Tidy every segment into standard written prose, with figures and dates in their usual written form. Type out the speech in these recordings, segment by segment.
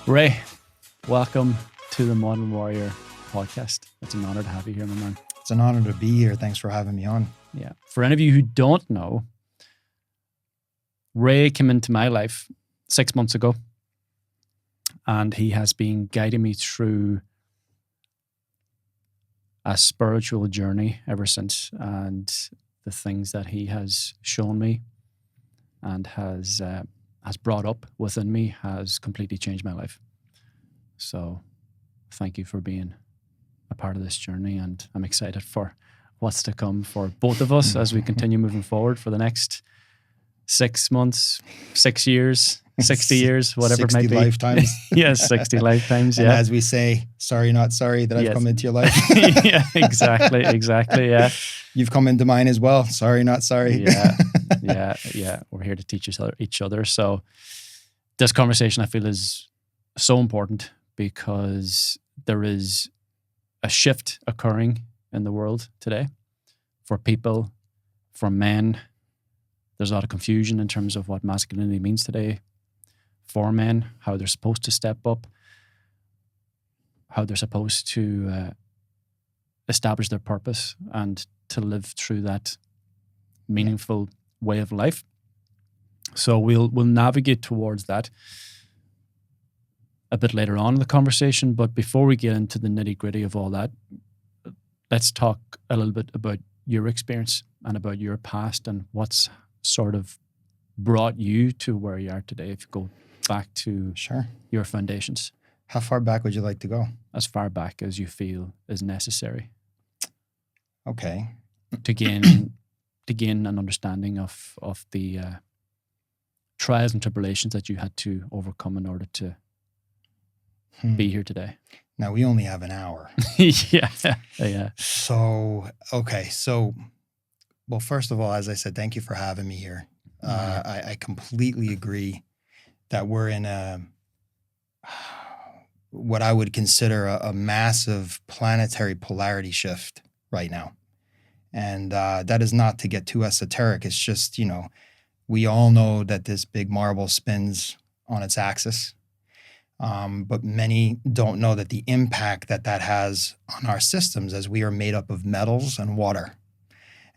Ray, welcome to the Modern Warrior podcast. It's an honor to have you here, my man. It's an honor to be here. Thanks for having me on. Yeah. For any of you who don't know, Ray came into my life 6 months ago, and he has been guiding me through a spiritual journey ever since. And the things that he has shown me and has brought up within me has completely changed my life. So thank you for being a part of this journey, and I'm excited for what's to come for both of us as we continue moving forward for the next 6 months, 6 years, 60 years, whatever it might be. 60 lifetimes. Yes, 60 lifetimes, And yeah. as we say, sorry, not sorry that I've come into your life. Yeah, exactly, yeah. You've come into mine as well. Sorry, not sorry. Yeah. We're here to teach each other. So this conversation, I feel, is so important because there is a shift occurring in the world today for people, for men. There's a lot of confusion in terms of what masculinity means today for men, how they're supposed to step up, how they're supposed to establish their purpose and to live through that meaningful way of life. So we'll navigate towards that a bit later on in the conversation. But before we get into the nitty-gritty of all that, let's talk a little bit about your experience and about your past and what's sort of brought you to where you are today. If you go back to your foundations. How far back would you like to go? As far back as you feel is necessary. Okay. To gain an understanding of the trials and tribulations that you had to overcome in order to be here today. Now, we only have an hour. Yeah. So, okay. So, well, first of all, as I said, thank you for having me here. I completely agree that we're in what I would consider a massive planetary polarity shift right now. And that is not to get too esoteric. It's just, we all know that this big marble spins on its axis. But many don't know that the impact that has on our systems, as we are made up of metals and water.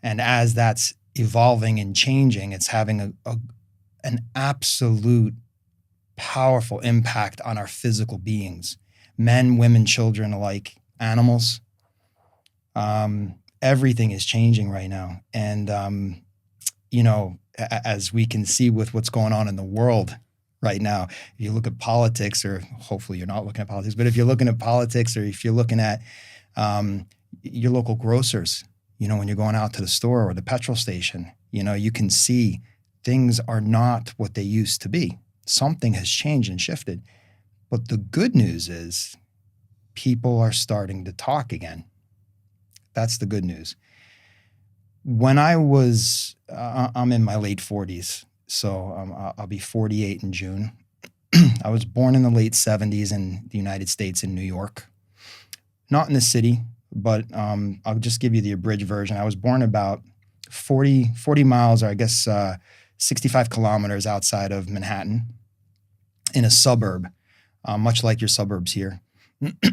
And as that's evolving and changing, it's having an absolute powerful impact on our physical beings, men, women, children alike, animals. Everything is changing right now. And, as we can see with what's going on in the world right now, if you look at politics, or hopefully you're not looking at politics, but if you're looking at politics, or if you're looking at your local grocers, when you're going out to the store or the petrol station, you can see things are not what they used to be. Something has changed and shifted. But the good news is people are starting to talk again. That's the good news. When I'm in my late 40s, so I'll be 48 in June. I was born in the late 70s in the United States in New York. Not in the city, but I'll just give you the abridged version. I was born about 40 miles, or I guess 65 kilometers outside of Manhattan in a suburb, much like your suburbs here.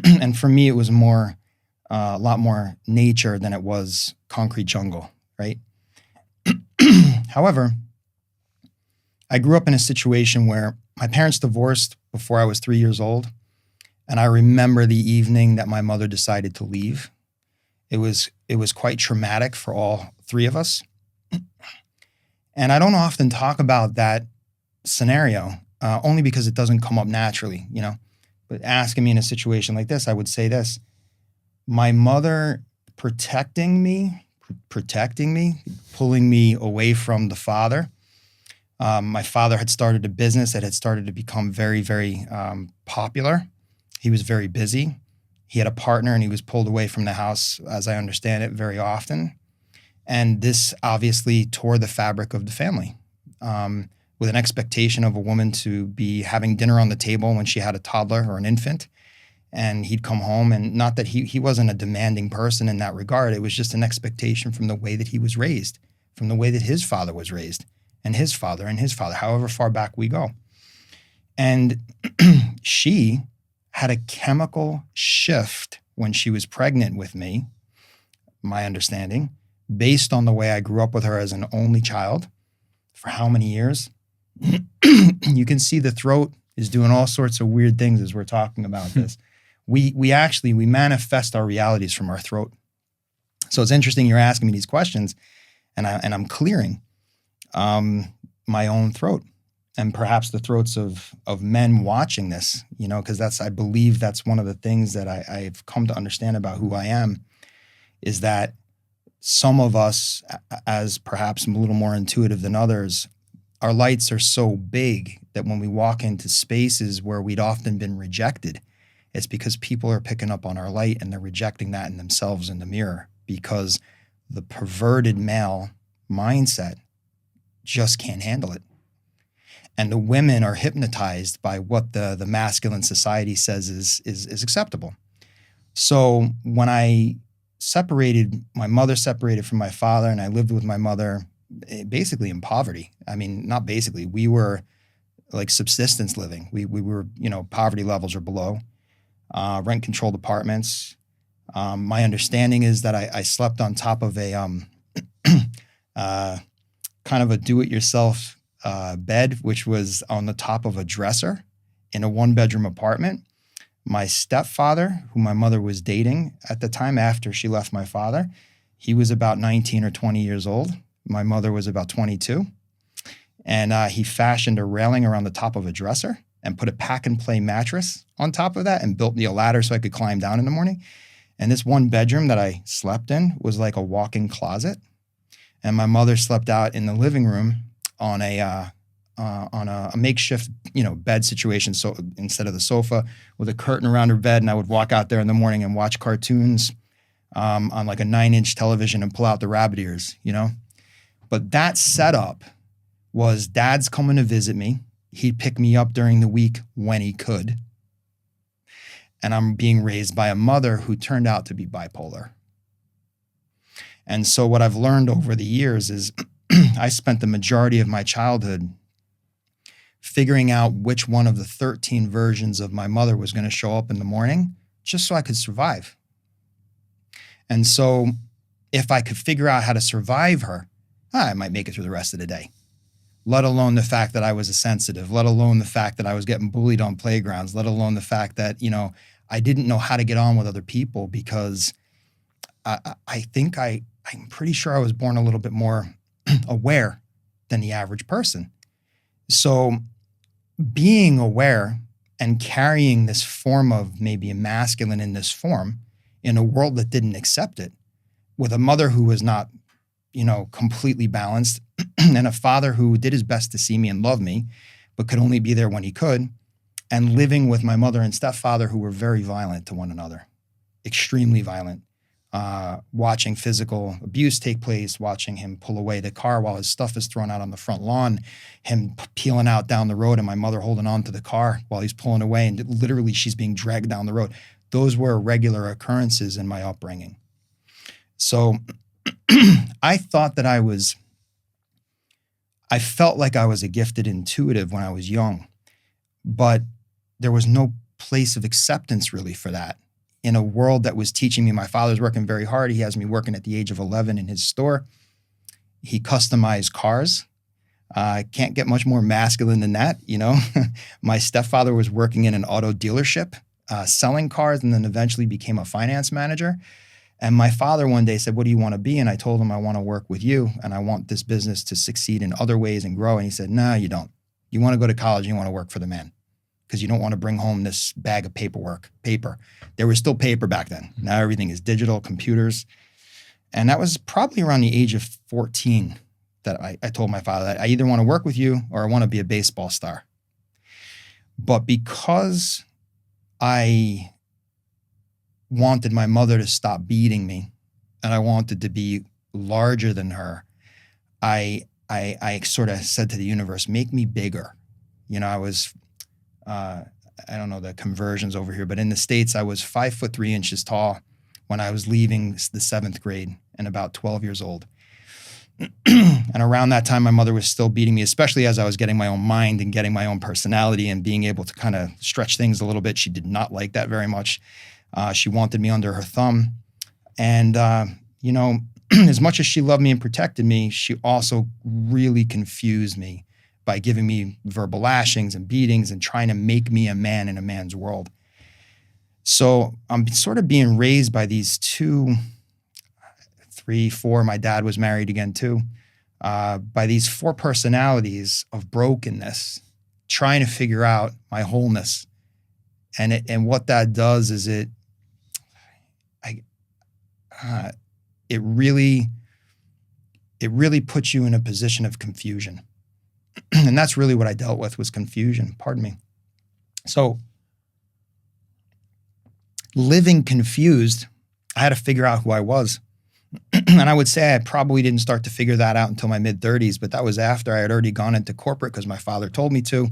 And for me, it was a lot more nature than it was concrete jungle, right? However, I grew up in a situation where my parents divorced before I was 3 years old. And I remember the evening that my mother decided to leave. It was quite traumatic for all three of us. And I don't often talk about that scenario, only because it doesn't come up naturally, But asking me in a situation like this, I would say this. My mother protecting me, pulling me away from the father. My father had started a business that had started to become very, very popular. He was very busy. He had a partner, and he was pulled away from the house, as I understand it, very often. And this obviously tore the fabric of the family, with an expectation of a woman to be having dinner on the table when she had a toddler or an infant. And he'd come home, and not that he wasn't a demanding person in that regard. It was just an expectation from the way that he was raised, from the way that his father was raised, and his father, however far back we go. And she had a chemical shift when she was pregnant with me, my understanding, based on the way I grew up with her as an only child for how many years? You can see the throat is doing all sorts of weird things as we're talking about this. We manifest our realities from our throat. So it's interesting you're asking me these questions, and I'm clearing my own throat, and perhaps the throats of men watching this, because I believe that's one of the things that I've come to understand about who I am, is that some of us, as perhaps a little more intuitive than others, our lights are so big that when we walk into spaces where we'd often been rejected, it's because people are picking up on our light and they're rejecting that in themselves in the mirror, because the perverted male mindset just can't handle it. And the women are hypnotized by what the masculine society says is acceptable. So when my mother separated from my father, and I lived with my mother basically in poverty. I mean, not basically, we were like subsistence living. We were, poverty levels or below, rent controlled apartments. My understanding is that I slept on top of a kind of a do-it-yourself bed, which was on the top of a dresser in a one-bedroom apartment. My stepfather, who my mother was dating at the time after she left my father, he was about 19 or 20 years old. My mother was about 22. And he fashioned a railing around the top of a dresser and put a pack-and-play mattress on top of that and built me a ladder so I could climb down in the morning. And this one bedroom that I slept in was like a walk-in closet. And my mother slept out in the living room on a makeshift, bed situation. So instead of the sofa, with a curtain around her bed, and I would walk out there in the morning and watch cartoons on like a 9-inch television and pull out the rabbit ears, But that setup was dad's coming to visit me. He'd pick me up during the week when he could. And I'm being raised by a mother who turned out to be bipolar. And so what I've learned over the years is I spent the majority of my childhood figuring out which one of the 13 versions of my mother was going to show up in the morning just so I could survive. And so if I could figure out how to survive her, I might make it through the rest of the day, let alone the fact that I was a sensitive, let alone the fact that I was getting bullied on playgrounds, let alone the fact that, I didn't know how to get on with other people, because I'm pretty sure I was born a little bit more aware than the average person. So being aware and carrying this form of maybe a masculine in this form in a world that didn't accept it, with a mother who was not, completely balanced, and a father who did his best to see me and love me, but could only be there when he could, and living with my mother and stepfather who were very violent to one another, extremely violent. Watching physical abuse take place, watching him pull away the car while his stuff is thrown out on the front lawn, him peeling out down the road and my mother holding on to the car while he's pulling away, and literally she's being dragged down the road. Those were regular occurrences in my upbringing. So I thought that I felt like I was a gifted intuitive when I was young, but there was no place of acceptance really for that. In a world that was teaching me, my father's working very hard. He has me working at the age of 11 in his store. He customized cars. Can't get much more masculine than that, My stepfather was working in an auto dealership, selling cars, and then eventually became a finance manager. And my father one day said, "What do you want to be?" And I told him, "I want to work with you, and I want this business to succeed in other ways and grow." And he said, "No, you don't. You want to go to college and you want to work for the man, because you don't want to bring home this bag of paper. There was still paper back then. Now everything is digital, computers." And that was probably around the age of 14 that I told my father that I either want to work with you or I want to be a baseball star. But because I wanted my mother to stop beating me and I wanted to be larger than her, I sort of said to the universe, make me bigger. I was, I don't know the conversions over here, but in the States, I was 5'3" tall when I was leaving the 7th grade and about 12 years old. And And around that time, my mother was still beating me, especially as I was getting my own mind and getting my own personality and being able to kind of stretch things a little bit. She did not like that very much. She wanted me under her thumb. And, you know, as much as she loved me and protected me, she also really confused me by giving me verbal lashings and beatings and trying to make me a man in a man's world. So I'm sort of being raised by these 2, 3, 4, my dad was married again too, by these 4 personalities of brokenness, trying to figure out my wholeness. And what that does is it really puts you in a position of confusion. And that's really what I dealt with, was confusion, pardon me. So living confused, I had to figure out who I was. And I would say I probably didn't start to figure that out until my mid-30s, but that was after I had already gone into corporate because my father told me to.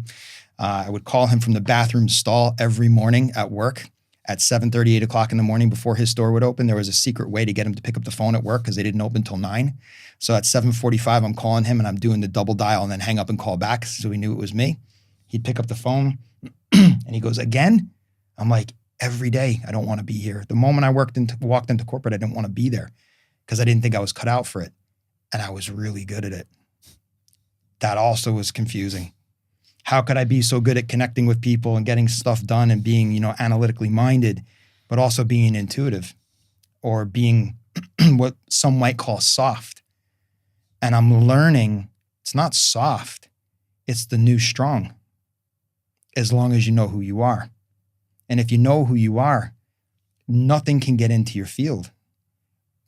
I would call him from the bathroom stall every morning at work at 7:30, 8 o'clock in the morning before his store would open. There was a secret way to get him to pick up the phone at work because they didn't open until 9. So at 7:45, I'm calling him and I'm doing the double dial and then hang up and call back so he knew it was me. He'd pick up the phone and he goes, "Again?" I'm like, "Every day. I don't want to be here." The moment I walked into corporate, I didn't want to be there because I didn't think I was cut out for it. And I was really good at it. That also was confusing. How could I be so good at connecting with people and getting stuff done and being, you know, analytically minded, but also being intuitive or being what some might call soft? And I'm learning it's not soft. It's the new strong, as long as you know who you are. And if you know who you are, nothing can get into your field.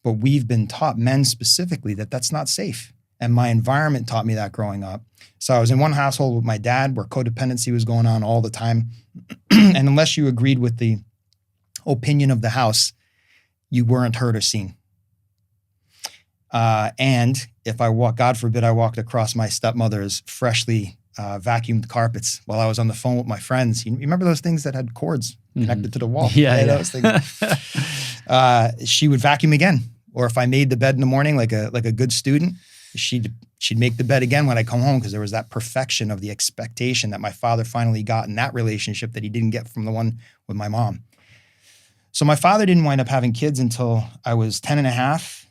But we've been taught, men specifically, that that's not safe. And my environment taught me that growing up. So I was in one household with my dad where codependency was going on all the time. And unless you agreed with the opinion of the house, you weren't heard or seen. And if God forbid, I walked across my stepmother's freshly vacuumed carpets while I was on the phone with my friends. You remember those things that had cords connected to the wall? Yeah. Those things. She would vacuum again. Or if I made the bed in the morning like a good student, she'd make the bed again when I come home because there was that perfection of the expectation that my father finally got in that relationship that he didn't get from the one with my mom. So my father didn't wind up having kids until I was 10 and a half.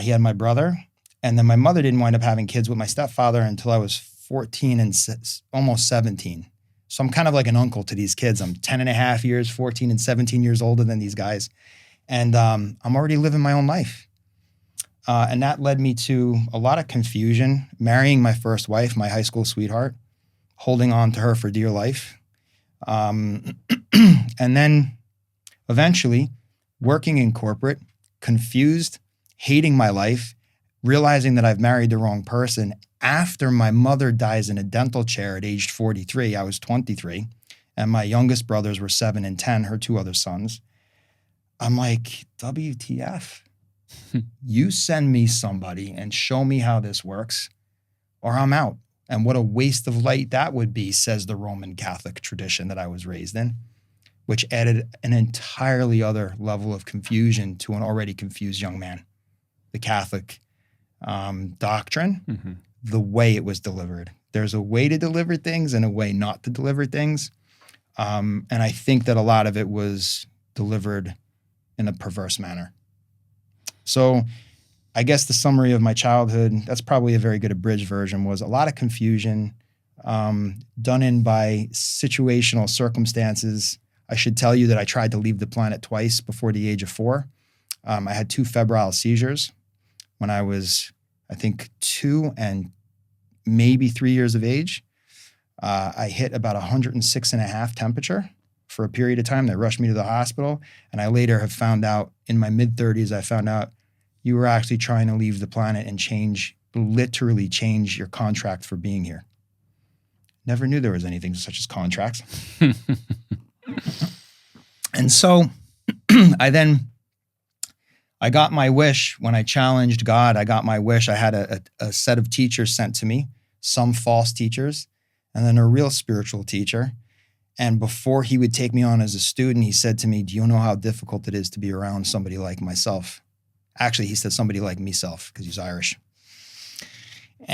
He had my brother. And then my mother didn't wind up having kids with my stepfather until I was 14 and almost 17. So I'm kind of like an uncle to these kids. I'm 10 and a half years, 14 and 17 years older than these guys. And I'm already living my own life. And that led me to a lot of confusion, marrying my first wife, my high school sweetheart, holding on to her for dear life. And then eventually working in corporate, confused, hating my life, realizing that I've married the wrong person after my mother dies in a dental chair at age 43. I was 23. And my youngest brothers were 7 and 10, her 2 other sons. I'm like, WTF? You send me somebody and show me how this works, or I'm out. And what a waste of light that would be, says the Roman Catholic tradition that I was raised in, which added an entirely other level of confusion to an already confused young man. The Catholic doctrine, the way it was delivered. There's a way to deliver things and a way not to deliver things. And I think that a lot of it was delivered in a perverse manner. So I guess the summary of my childhood, that's probably a very good abridged version, was a lot of confusion done in by situational circumstances. I should tell you that I tried to leave the planet twice before the age of 4. I had 2 febrile seizures when I was, I think, 2 and maybe 3 years of age. I hit about 106.5 temperature for a period of time. They rushed me to the hospital. And I later have found out, in my mid-30s, I found out you were actually trying to leave the planet and literally change your contract for being here. Never knew there was anything such as contracts. And so I got my wish. When I challenged God, I got my wish. I had a set of teachers sent to me, some false teachers, and then a real spiritual teacher. And before he would take me on as a student, he said to me, "Do you know how difficult it is to be around somebody like myself?" Actually, he said somebody like meself, because he's Irish.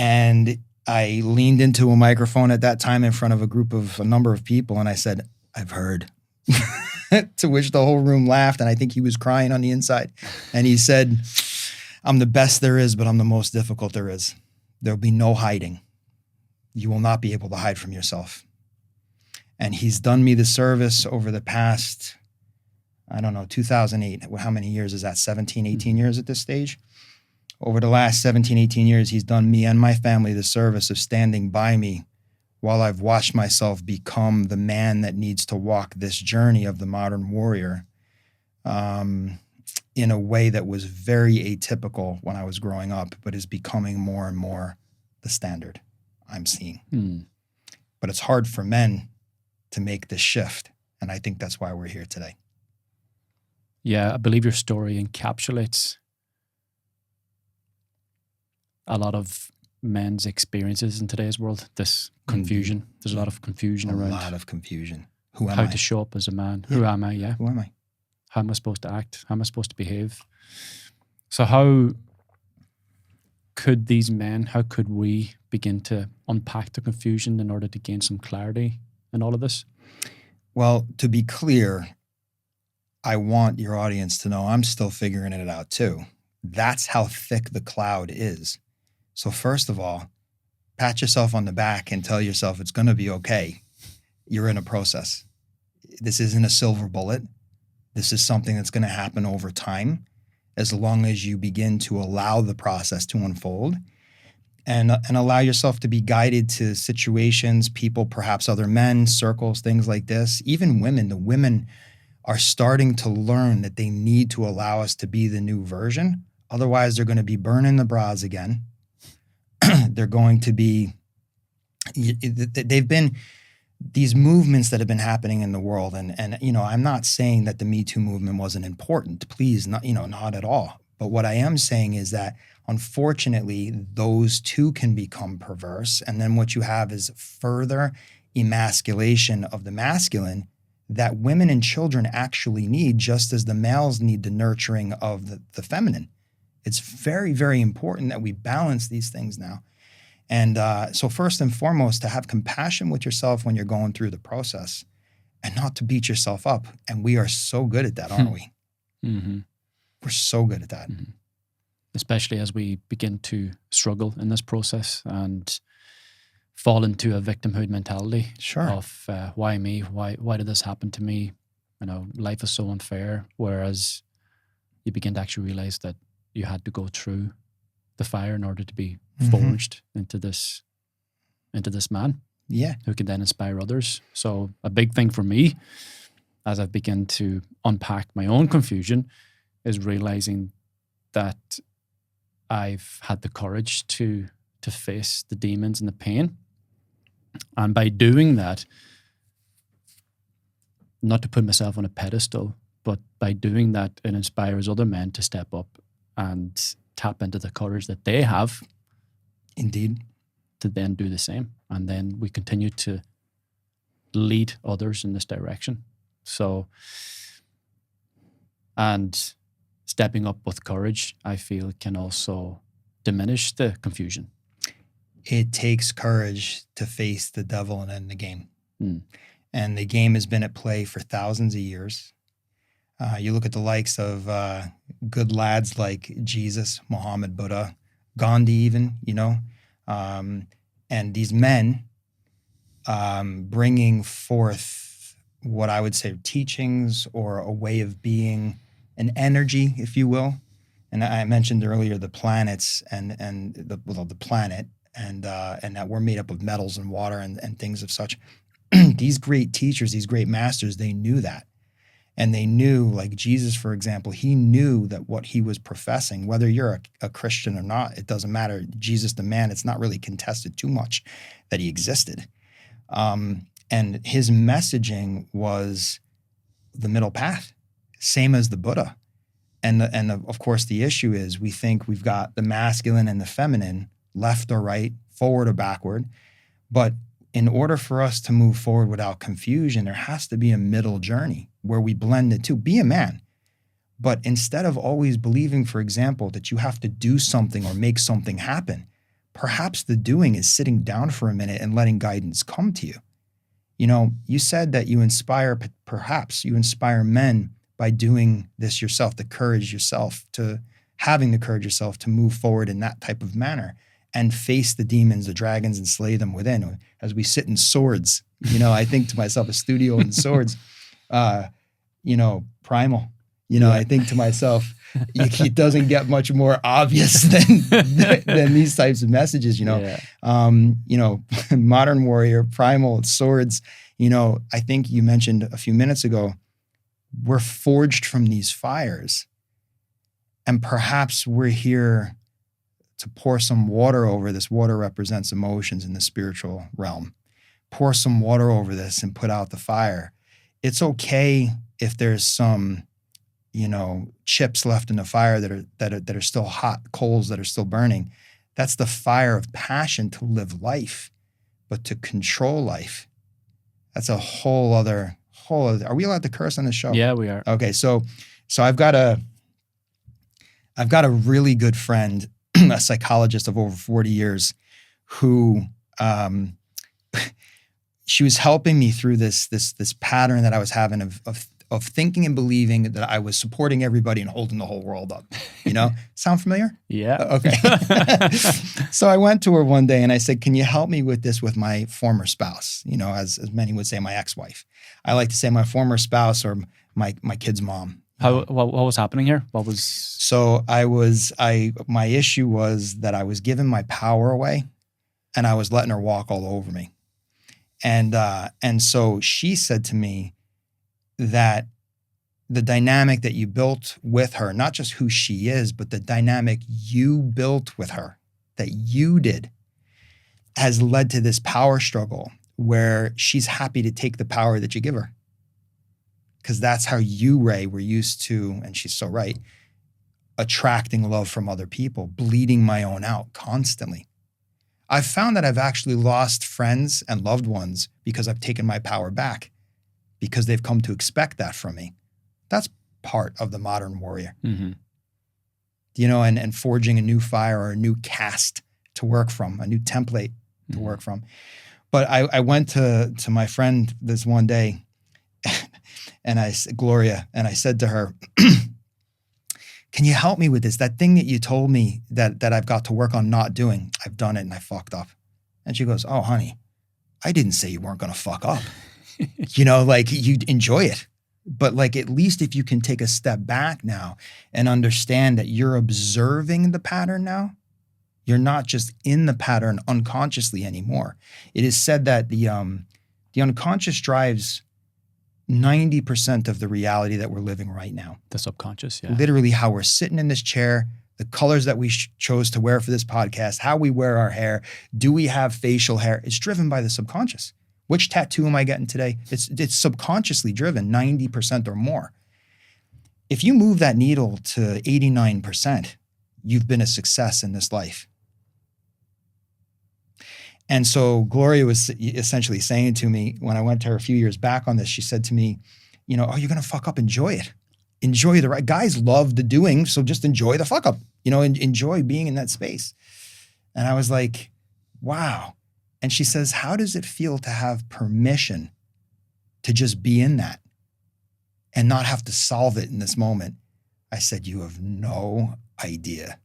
And I leaned into a microphone at that time in front of a number of people, and I said, I've heard. To which the whole room laughed, and I think he was crying on the inside. And he said, I'm the best there is, but I'm the most difficult there is. There'll be no hiding. You will not be able to hide from yourself. And he's done me the service over the past, 2008. How many years is that? 17, 18 years at this stage? Over the last 17, 18 years, he's done me and my family the service of standing by me while I've watched myself become the man that needs to walk this journey of the modern warrior in a way that was very atypical when I was growing up, but is becoming more and more the standard I'm seeing. But it's hard for men to make this shift, and I think that's why we're here today. Yeah, I believe your story encapsulates a lot of men's experiences in today's world. This confusion. There's a lot of confusion around. A lot of confusion. Who am I? How to show up as a man. Yeah. Who am I? Yeah. Who am I? How am I supposed to act? How am I supposed to behave? So how could we begin to unpack the confusion in order to gain some clarity in all of this? Well, to be clear, I want your audience to know I'm still figuring it out too. That's how thick the cloud is. So first of all, pat yourself on the back and tell yourself it's going to be okay. You're in a process. This isn't a silver bullet. This is something that's going to happen over time, as long as you begin to allow the process to unfold and allow yourself to be guided to situations, people, perhaps other men, circles, things like this. Even women, the women are starting to learn that they need to allow us to be the new version. Otherwise, they're going to be burning the bras again. They're going to be, they've been, these movements that have been happening in the world. And I'm not saying that the Me Too movement wasn't important. Please, not at all. But what I am saying is that, unfortunately, those two can become perverse. And then what you have is further emasculation of the masculine that women and children actually need, just as the males need the nurturing of the feminine. It's very, very important that we balance these things now. And so first and foremost, to have compassion with yourself when you're going through the process and not to beat yourself up. And we are so good at that, aren't we? Mm-hmm. We're so good at that. Mm-hmm. Especially as we begin to struggle in this process and fall into a victimhood mentality. Sure. Of why me? Why did this happen to me? Life is so unfair. Whereas you begin to actually realize that you had to go through the fire in order to be forged into this man. Yeah. Who can then inspire others. So a big thing for me, as I've begun to unpack my own confusion, is realizing that I've had the courage to face the demons and the pain. And by doing that, not to put myself on a pedestal, but by doing that, it inspires other men to step up and tap into the courage that they have. Indeed. To then do the same. And then we continue to lead others in this direction. So, and stepping up with courage, I feel, can also diminish the confusion. It takes courage to face the devil and end the game. And the game has been at play for thousands of years. You look at the likes of good lads like Jesus, Muhammad, Buddha, Gandhi even, and these men bringing forth what I would say teachings or a way of being, an energy, if you will. And I mentioned earlier the planets and the planet and that we're made up of metals and water and things of such. These great teachers, these great masters, they knew that. And they knew, like Jesus, for example, he knew that what he was professing, whether you're a Christian or not, it doesn't matter. Jesus, the man, it's not really contested too much that he existed. And his messaging was the middle path, same as the Buddha. And of course, the issue is we think we've got the masculine and the feminine, left or right, forward or backward. But in order for us to move forward without confusion, there has to be a middle journey where we blend the two. Be a man. But instead of always believing, for example, that you have to do something or make something happen, perhaps the doing is sitting down for a minute and letting guidance come to you. You know, you said that you inspire, perhaps you inspire men by doing this yourself, the courage yourself, to having the courage yourself to move forward in that type of manner and face the demons, the dragons, and slay them within. As we sit in swords, you know, I think to myself, a studio in swords, you know, primal. You know, I think to myself, it doesn't get much more obvious than these types of messages, you know. You know, modern warrior, primal, swords, you know, I think you mentioned a few minutes ago, we're forged from these fires. And perhaps we're here to pour some water over this. Water represents emotions in the spiritual realm. Pour some water over this and put out the fire. It's okay if there's some, you know, chips left in the fire that are still hot, coals that are still burning. That's the fire of passion to live life, but to control life. That's a whole other. Are we allowed to curse on this show? Yeah, we are. Okay, so I've got a really good friend, a psychologist of over 40 years, who she was helping me through this pattern that I was having of thinking and believing that I was supporting everybody and holding the whole world up. You know, sound familiar? Yeah. Okay. So I went to her one day and I said, "Can you help me with this with my former spouse?" You know, as many would say, my ex-wife. I like to say my former spouse or my kid's mom. What was happening here? So my issue was that I was giving my power away and I was letting her walk all over me. And so she said to me that the dynamic that you built with her, not just who she is, but the dynamic you built with her, that you did, has led to this power struggle where she's happy to take the power that you give her. Because that's how you, Ray, were used to, and she's so right, attracting love from other people, bleeding my own out constantly. I've found that I've actually lost friends and loved ones because I've taken my power back, because they've come to expect that from me. That's part of the modern warrior. Mm-hmm. You know, and forging a new fire or a new caste to work from, a new template to work from. But I went to my friend this one day, and Gloria, and I said to her, "Can you help me with this? That thing that you told me that I've got to work on not doing, I've done it and I fucked up." And she goes, "Oh, honey, I didn't say you weren't going to fuck up. You know, like, you enjoy it. But like, at least if you can take a step back now and understand that you're observing the pattern now, you're not just in the pattern unconsciously anymore." It is said that the unconscious drives 90% of the reality that we're living right now. The subconscious, yeah. Literally how we're sitting in this chair, the colors that we chose to wear for this podcast, how we wear our hair, do we have facial hair? It's driven by the subconscious. Which tattoo am I getting today? It's subconsciously driven, 90% or more. If you move that needle to 89%, you've been a success in this life. And so Gloria was essentially saying to me, when I went to her a few years back on this, she said to me, you know, "Oh, you're going to fuck up, enjoy it. Enjoy the right." Guys love the doing, so just enjoy the fuck up, you know, and enjoy being in that space. And I was like, wow. And she says, "How does it feel to have permission to just be in that and not have to solve it in this moment?" I said, "You have no idea."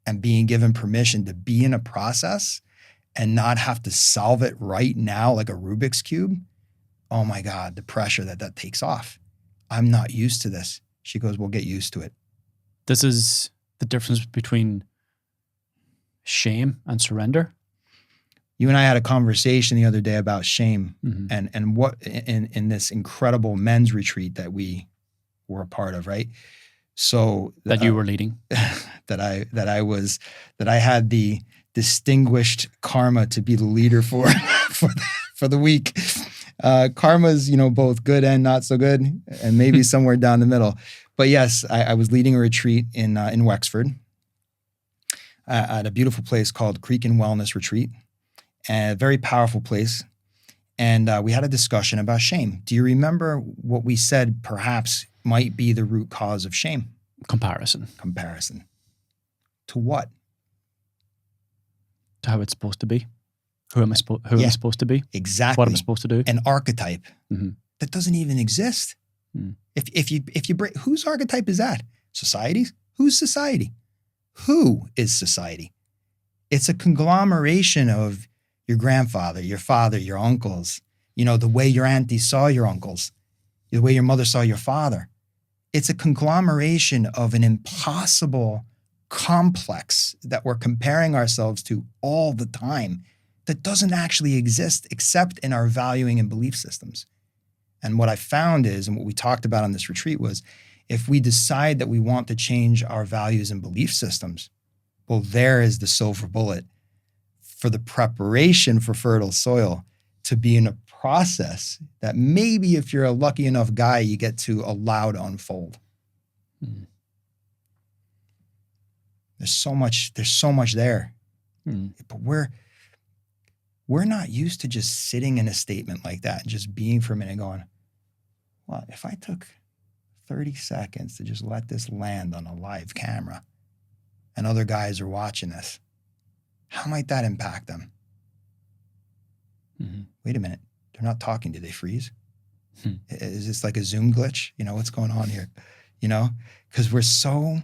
And being given permission to be in a process and not have to solve it right now like a Rubik's Cube, oh my God, the pressure that takes off. I'm not used to this. She goes, "We'll get used to it." This is the difference between shame and surrender. You and I had a conversation the other day about shame, Mm-hmm. and what in this incredible men's retreat that we were a part of, right? So That you were leading. that I had the distinguished karma to be the leader for the week. Karma's, you know, both good and not so good, and maybe somewhere down the middle. But yes, I was leading a retreat in Wexford at a beautiful place called Creek and Wellness Retreat. A very powerful place. And we had a discussion about shame. Do you remember what we said perhaps might be the root cause of shame? Comparison. Comparison. To what? to how it's supposed to be. Who am I supposed to be? Exactly. What am I supposed to do? An archetype Mm-hmm. that doesn't even exist. Mm. If you break, whose archetype is that? Society's? Who's society? Who is society? It's a conglomeration of your grandfather, your father, your uncles, the way your auntie saw your uncles, the way your mother saw your father. It's a conglomeration of an impossible complex that we're comparing ourselves to all the time that doesn't actually exist except in our valuing and belief systems. And what I found is, and what we talked about on this retreat was, if we decide that we want to change our values and belief systems, well, there is the silver bullet for the preparation for fertile soil to be in a process that maybe if you're a lucky enough guy, you get to allow to unfold. Mm. There's so much there. Mm. But we're not used to just sitting in a statement like that and just being for a minute going, well, if I took 30 seconds to just let this land on a live camera and other guys are watching this, how might that impact them? Mm-hmm. Wait a minute. They're not talking. Do they freeze? Hmm. Is this like a Zoom glitch? What's going on here? Because we're so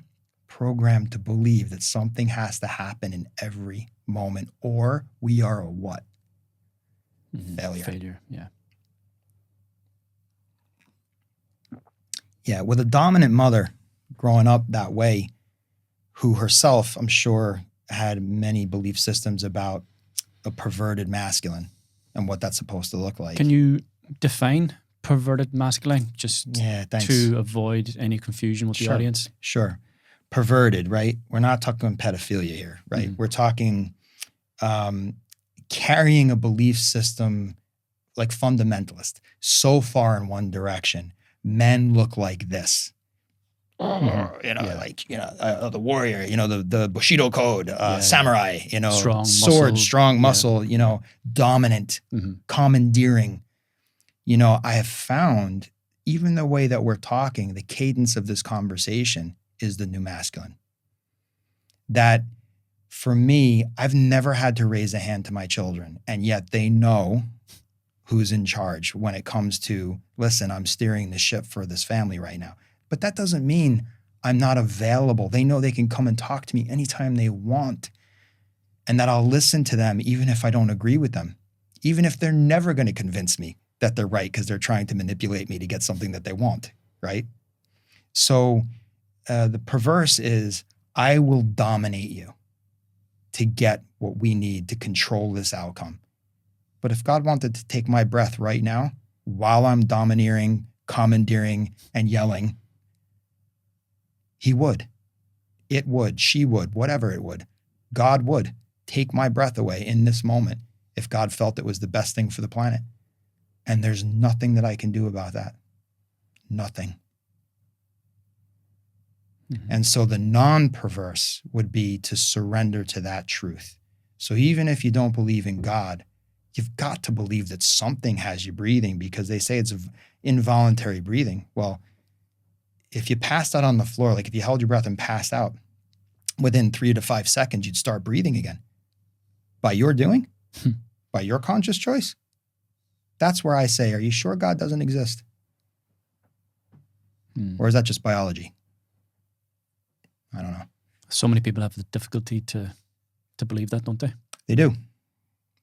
programmed to believe that something has to happen in every moment or we are a what? Mm-hmm. Failure, yeah. Yeah, with a dominant mother growing up that way, who herself, I'm sure, had many belief systems about a perverted masculine and what that's supposed to look like. Can you define perverted masculine just to avoid any confusion with the audience? Sure. Perverted, right? We're not talking pedophilia here, right? Mm-hmm. We're talking carrying a belief system like fundamentalist, so far in one direction. Men look like this. Mm-hmm. The warrior, the Bushido code, samurai, strong muscle, dominant, mm-hmm. commandeering. I have found even the way that we're talking, the cadence of this conversation is the new masculine. That for me, I've never had to raise a hand to my children, and yet they know who's in charge when it comes to, listen, I'm steering the ship for this family right now. But that doesn't mean I'm not available. They know they can come and talk to me anytime they want, and that I'll listen to them even if I don't agree with them, even if they're never going to convince me that they're right because they're trying to manipulate me to get something that they want, right? So the perverse is, I will dominate you to get what we need to control this outcome. But if God wanted to take my breath right now, while I'm domineering, commandeering, and yelling, he would. It would. She would. Whatever it would. God would take my breath away in this moment if God felt it was the best thing for the planet. And there's nothing that I can do about that. Nothing. Mm-hmm. And so the non-perverse would be to surrender to that truth. So even if you don't believe in God, you've got to believe that something has you breathing, because they say it's involuntary breathing. Well, if you passed out on the floor, like if you held your breath and passed out, within 3 to 5 seconds, you'd start breathing again. By your doing? By your conscious choice? That's where I say, are you sure God doesn't exist? Or is that just biology? I don't know. So many people have the difficulty to believe that, don't they? They do.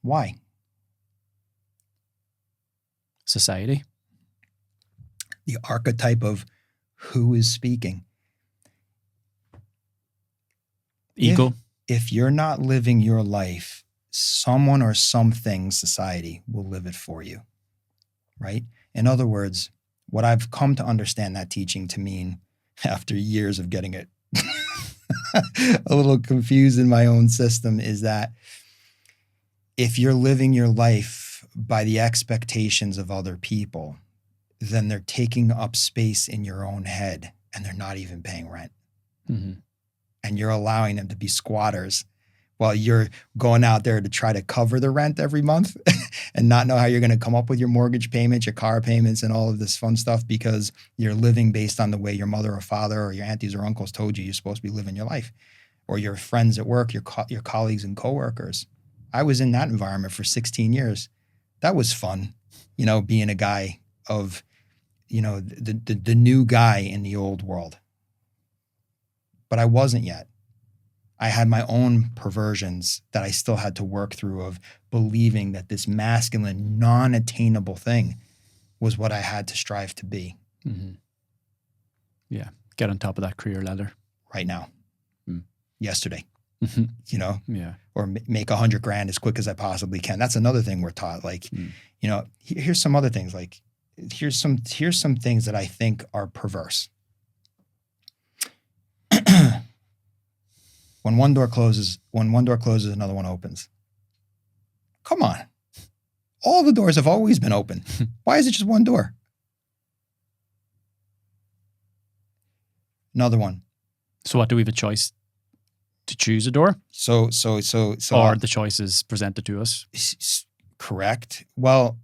Why? Society. The archetype of who is speaking. Ego. If you're not living your life, someone or something, society, will live it for you, right? In other words, what I've come to understand that teaching to mean, after years of getting it a little confused in my own system, is that if you're living your life by the expectations of other people, then they're taking up space in your own head and they're not even paying rent. Mm-hmm. And you're allowing them to be squatters while you're going out there to try to cover the rent every month and not know how you're going to come up with your mortgage payments, your car payments, and all of this fun stuff, because you're living based on the way your mother or father or your aunties or uncles told you you're supposed to be living your life, or your friends at work, your colleagues and coworkers. I was in that environment for 16 years. That was fun, being a guy of, the new guy in the old world. But I wasn't yet. I had my own perversions that I still had to work through of believing that this masculine, non-attainable thing was what I had to strive to be. Mm-hmm. Yeah. Get on top of that career ladder. Right now. Yesterday. Mm-hmm. Yeah. Or make $100,000 as quick as I possibly can. That's another thing we're taught. Like, here's some other things. Like, here's some things that I think are perverse. When one door closes, another one opens. Come on. All the doors have always been open. Why is it just one door? Another one. So what, do we have a choice to choose a door? So or the choice is presented to us? Correct. Well,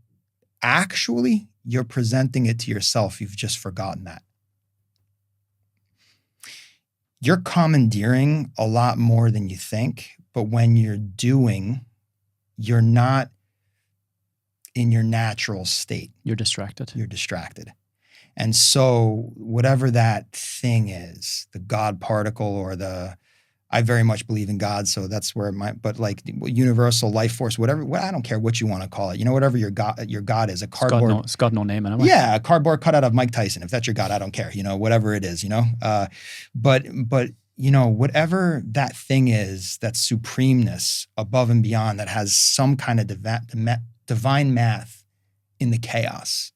actually, you're presenting it to yourself. You've just forgotten that. You're commandeering a lot more than you think, but when you're doing, you're not in your natural state. You're distracted. And so whatever that thing is, the God particle or I very much believe in God, so that's where but like universal life force, whatever, I don't care what you want to call it. Whatever your God is, a cardboard. It's got no name anyway. Yeah, a cardboard cutout of Mike Tyson. If that's your God, I don't care. Whatever it is. But whatever that thing is, that supremeness above and beyond that has some kind of divine math in the chaos.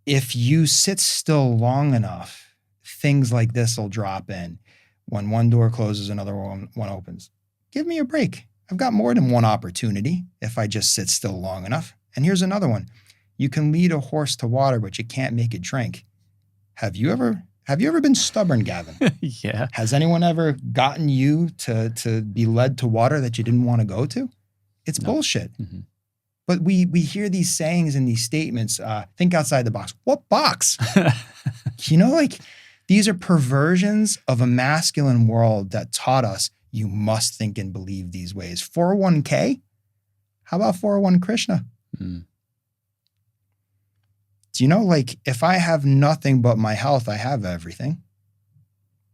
If you sit still long enough, things like this will drop in. When one door closes, another one opens. Give me a break. I've got more than one opportunity if I just sit still long enough. And here's another one. You can lead a horse to water, but you can't make it drink. Have you ever been stubborn, Gavin? Yeah. Has anyone ever gotten you to be led to water that you didn't want to go to? It's bullshit. Mm-hmm. But we hear these sayings and these statements, think outside the box. What box? These are perversions of a masculine world that taught us you must think and believe these ways. 401k? How about 401 Krishna? Mm. Do you know, if I have nothing but my health, I have everything.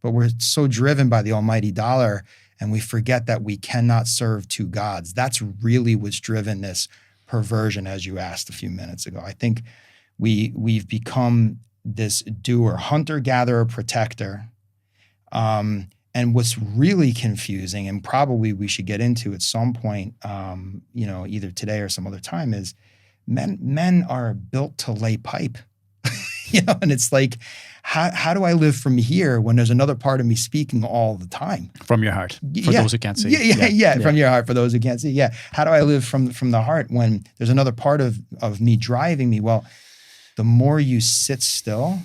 But we're so driven by the almighty dollar and we forget that we cannot serve two gods. That's really what's driven this perversion, as you asked a few minutes ago. I think we've become this doer, hunter, gatherer, protector. And what's really confusing, and probably we should get into at some point, either today or some other time, is men are built to lay pipe. And it's like, how do I live from here when there's another part of me speaking all the time? From your heart, for those who can't see. Yeah, from your heart, for those who can't see. Yeah. How do I live from the heart when there's another part of me driving me? Well, the more you sit still,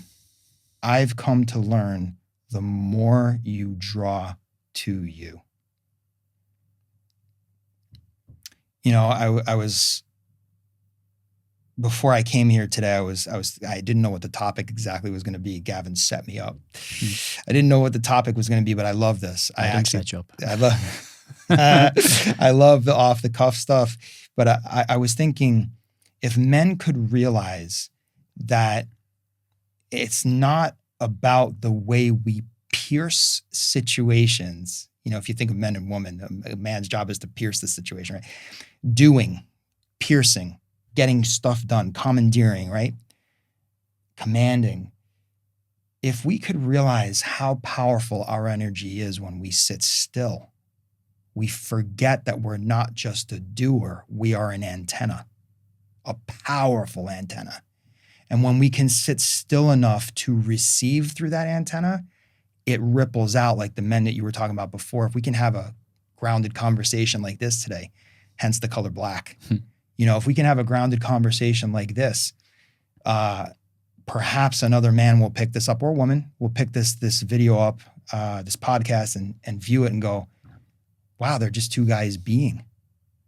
I've come to learn, the more you draw to you. I was, before I came here today, I didn't know what the topic exactly was going to be. Gavin set me up. I didn't know what the topic was going to be, but I love this. I actually set you up. I love the off the cuff stuff, but I was thinking, if men could realize that it's not about the way we pierce situations. If you think of men and women, a man's job is to pierce the situation, right? Doing, piercing, getting stuff done, commandeering, right? Commanding. If we could realize how powerful our energy is when we sit still, we forget that we're not just a doer, we are an antenna, a powerful antenna. And when we can sit still enough to receive through that antenna, it ripples out like the men that you were talking about before. If we can have a grounded conversation like this today, hence the color black, if we can have a grounded conversation like this, perhaps another man will pick this up, or woman will pick this video up, this podcast and view it and go, wow, they're just two guys being.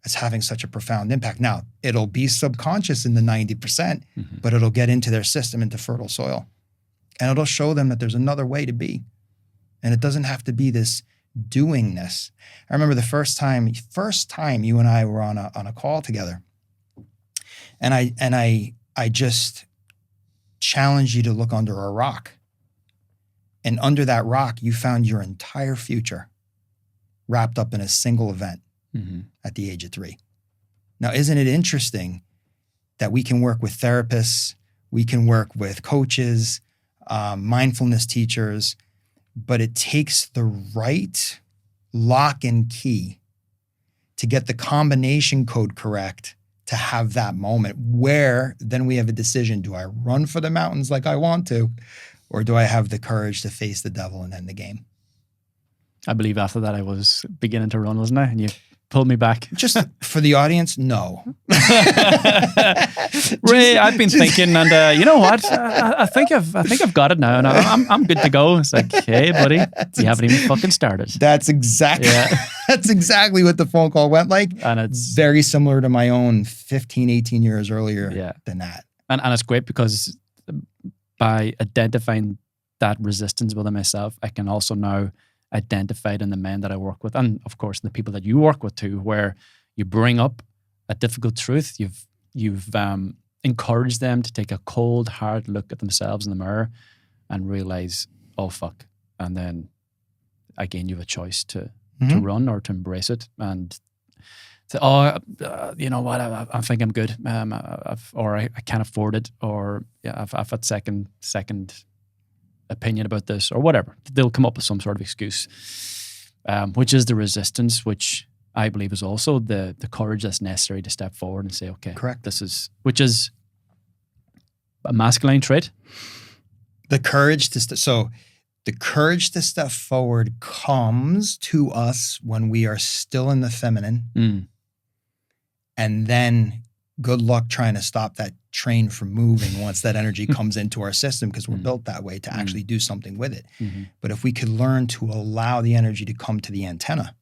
It's having such a profound impact. Now, it'll be subconscious in the 90%, but it'll get into their system, into fertile soil. And it'll show them that there's another way to be. And it doesn't have to be this doing this. I remember the first time you and I were on a call together, and I just challenged you to look under a rock. And under that rock, you found your entire future wrapped up in a single event at the age of 3. Now, isn't it interesting that we can work with therapists, we can work with coaches, mindfulness teachers, but it takes the right lock and key to get the combination code correct to have that moment where then we have a decision. Do I run for the mountains like I want to, or do I have the courage to face the devil and end the game? I believe after that I was beginning to run, wasn't I? And you pulled me back. Just for the audience, no. Ray, I've been thinking, and you know what? I think I've got it now, and I'm good to go. It's like, hey, buddy, you haven't even fucking started. That's exactly what the phone call went like, and it's very similar to my own 15, 18 years earlier than that. And it's great because by identifying that resistance within myself, I can also now identify it in the men that I work with, and of course the people that you work with too, where you bring up a difficult truth, you've encouraged them to take a cold, hard look at themselves in the mirror and realize, oh fuck, and then again you have a choice to run or to embrace it and say, you know what, I think I'm good, I can't afford it, or I've had second opinion about this, or whatever. They'll come up with some sort of excuse, which is the resistance, which I believe is also the courage that's necessary to step forward and say, okay, correct. Which is a masculine trait. The courage to step forward comes to us when we are still in the feminine, and then good luck trying to stop that train from moving once that energy comes into our system, because we're built that way to actually do something with it. But if we could learn to allow the energy to come to the antenna,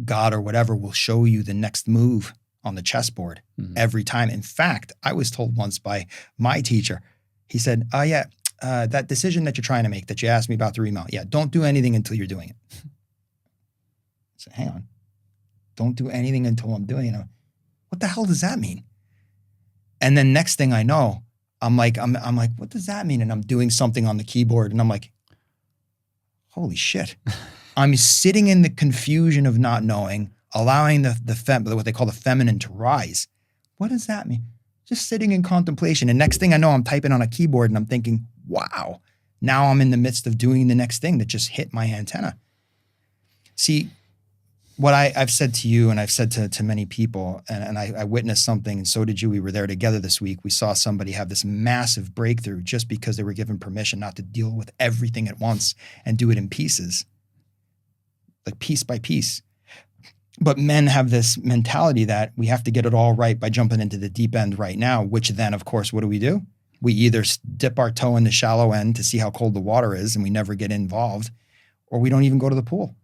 God or whatever will show you the next move on the chessboard every time. In fact, I was told once by my teacher, he said, that decision that you're trying to make that you asked me about through email, don't do anything until you're doing it. I said, hang on, don't do anything until I'm doing it. What the hell does that mean? And then next thing I know, I'm like, what does that mean? And I'm doing something on the keyboard, and I'm like, holy shit. I'm sitting in the confusion of not knowing, allowing what they call the feminine to rise. What does that mean? Just sitting in contemplation. And next thing I know, I'm typing on a keyboard and I'm thinking, wow, now I'm in the midst of doing the next thing that just hit my antenna. See, what I've said to you, and I've said to many people, and I witnessed something, and so did you. We were there together this week. We saw somebody have this massive breakthrough just because they were given permission not to deal with everything at once and do it in pieces, like piece by piece. But men have this mentality that we have to get it all right by jumping into the deep end right now, which then, of course, what do? We either dip our toe in the shallow end to see how cold the water is and we never get involved, or we don't even go to the pool.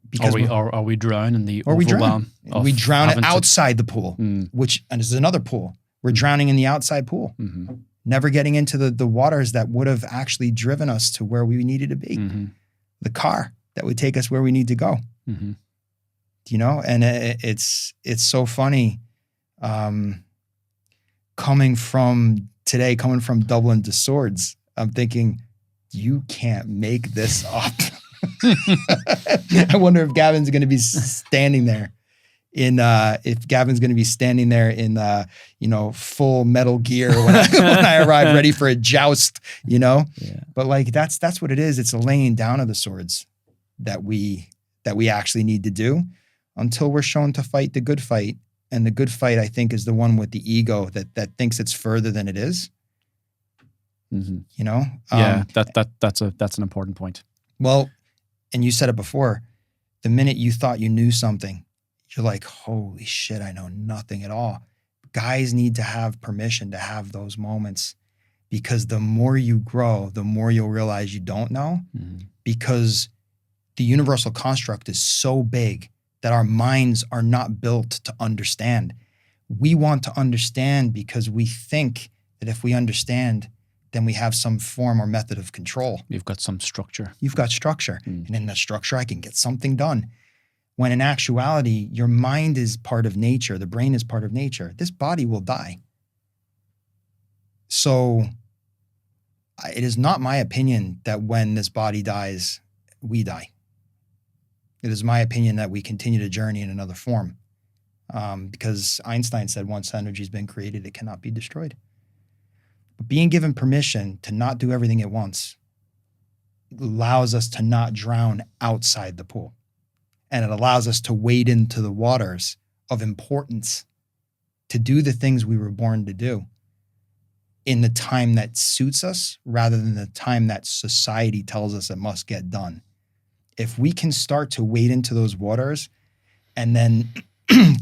Because we drown in the overwhelm? We drown outside the pool, and this is another pool. We're drowning in the outside pool, never getting into the waters that would have actually driven us to where we needed to be, the car that would take us where we need to go. You know, and it's so funny coming from Dublin to Swords. I'm thinking, you can't make this up. I wonder if Gavin's going to be standing there in full metal gear when I arrive ready for a joust, you know? Yeah. But like, that's what it is. It's a laying down of the swords that we actually need to do until we're shown to fight the good fight. And the good fight, I think, is the one with the ego that thinks it's further than it is. You know? That's an important point. Well, and you said it before, the minute you thought you knew something, you're like, holy shit, I know nothing at all. Guys need to have permission to have those moments, because the more you grow, the more you'll realize you don't know, because the universal construct is so big that our minds are not built to understand. We want to understand because we think that if we understand, then we have some form or method of control. You've got some structure. You've got structure. And in that structure, I can get something done. When in actuality, your mind is part of nature. The brain is part of nature. This body will die. So it is not my opinion that when this body dies, we die. It is my opinion that we continue to journey in another form. Because Einstein said once energy's been created, it cannot be destroyed. But being given permission to not do everything at once allows us to not drown outside the pool. And it allows us to wade into the waters of importance, to do the things we were born to do in the time that suits us rather than the time that society tells us it must get done. If we can start to wade into those waters and then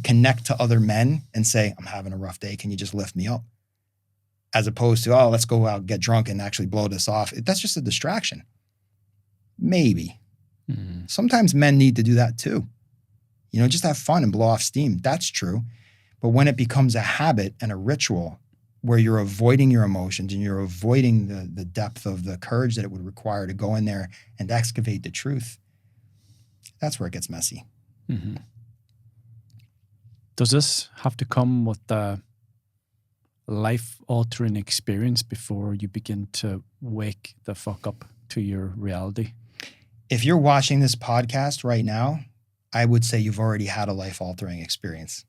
connect to other men and say, I'm having a rough day, can you just lift me up? As opposed to, oh, let's go out, get drunk and actually blow this off. That's just a distraction. Maybe. Sometimes men need to do that too. Just have fun and blow off steam. That's true. But when it becomes a habit and a ritual where you're avoiding your emotions and you're avoiding the depth of the courage that it would require to go in there and excavate the truth, that's where it gets messy. Mm-hmm. Does this have to come with a life-altering experience before you begin to wake the fuck up to your reality? If you're watching this podcast right now, I would say you've already had a life-altering experience.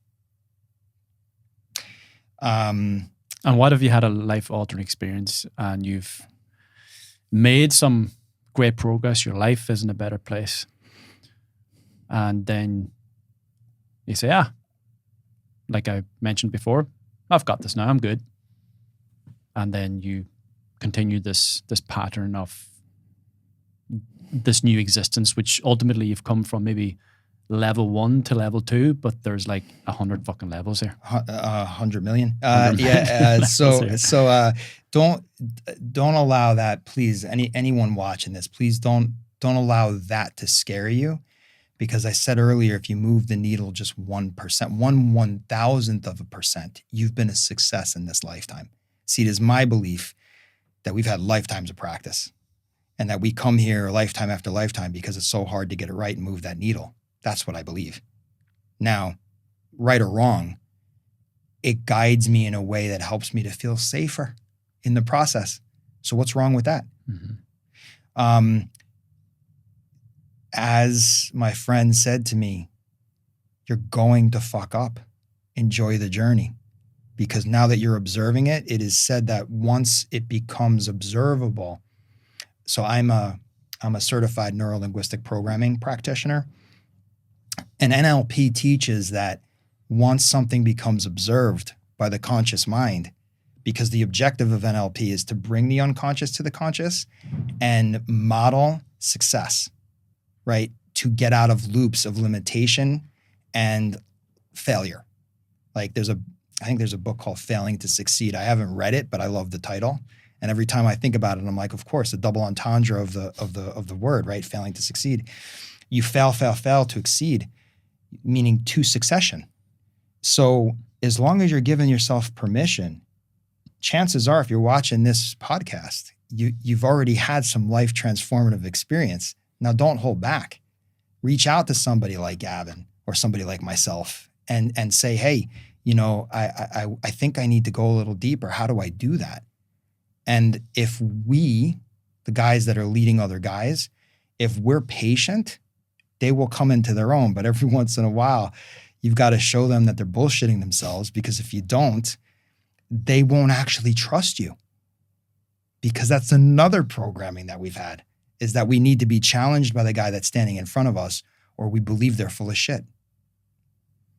And what if you had a life-altering experience and you've made some great progress, your life is in a better place, and then you say, like I mentioned before, I've got this now, I'm good. And then you continue this pattern of this new existence, which ultimately you've come from maybe level 1 to level 2, but there's like 100 fucking levels here. 100 million. 100 million So don't allow that, please. Anyone watching this, please don't allow that to scare you. Because I said earlier, if you move the needle just 1%, 1/1000th of a percent, you've been a success in this lifetime. See, it is my belief that we've had lifetimes of practice and that we come here lifetime after lifetime because it's so hard to get it right and move that needle. That's what I believe. Now, right or wrong, it guides me in a way that helps me to feel safer in the process. So what's wrong with that? Mm-hmm. As my friend said to me, you're going to fuck up. Enjoy the journey. Because now that you're observing it, it is said that once it becomes observable. So I'm a certified neuro-linguistic programming practitioner. And NLP teaches that once something becomes observed by the conscious mind, because the objective of NLP is to bring the unconscious to the conscious and model success. Right? To get out of loops of limitation and failure. Like I think there's a book called Failing to Succeed. I haven't read it, but I love the title. And every time I think about it, I'm like, of course, the double entendre of the word, right? Failing to succeed. You fail to exceed, meaning to succession. So as long as you're giving yourself permission, chances are, if you're watching this podcast, you've already had some life transformative experience. Now, don't hold back. Reach out to somebody like Gavin or somebody like myself and say, hey, I think I need to go a little deeper. How do I do that? And if we, the guys that are leading other guys, if we're patient, they will come into their own. But every once in a while, you've got to show them that they're bullshitting themselves, because if you don't, they won't actually trust you. Because that's another programming that we've had. Is that we need to be challenged by the guy that's standing in front of us, or we believe they're full of shit.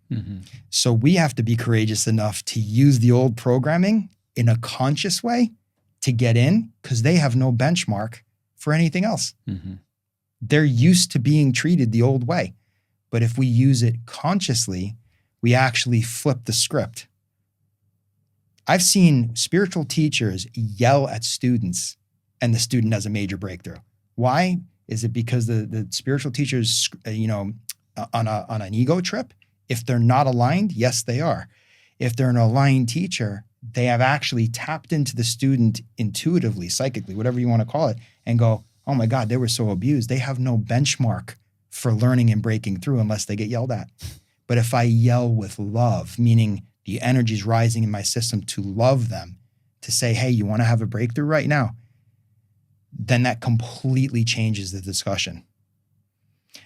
Mm-hmm. So we have to be courageous enough to use the old programming in a conscious way to get in, because they have no benchmark for anything else. Mm-hmm. They're used to being treated the old way. But if we use it consciously, we actually flip the script. I've seen spiritual teachers yell at students and the student has a major breakthrough. Why? Is it because the spiritual teachers, on an ego trip? If they're not aligned, yes, they are. If they're an aligned teacher, they have actually tapped into the student intuitively, psychically, whatever you want to call it, and go, oh my God, they were so abused. They have no benchmark for learning and breaking through unless they get yelled at. But if I yell with love, meaning the energy's rising in my system to love them, to say, hey, you want to have a breakthrough right now? Then that completely changes the discussion.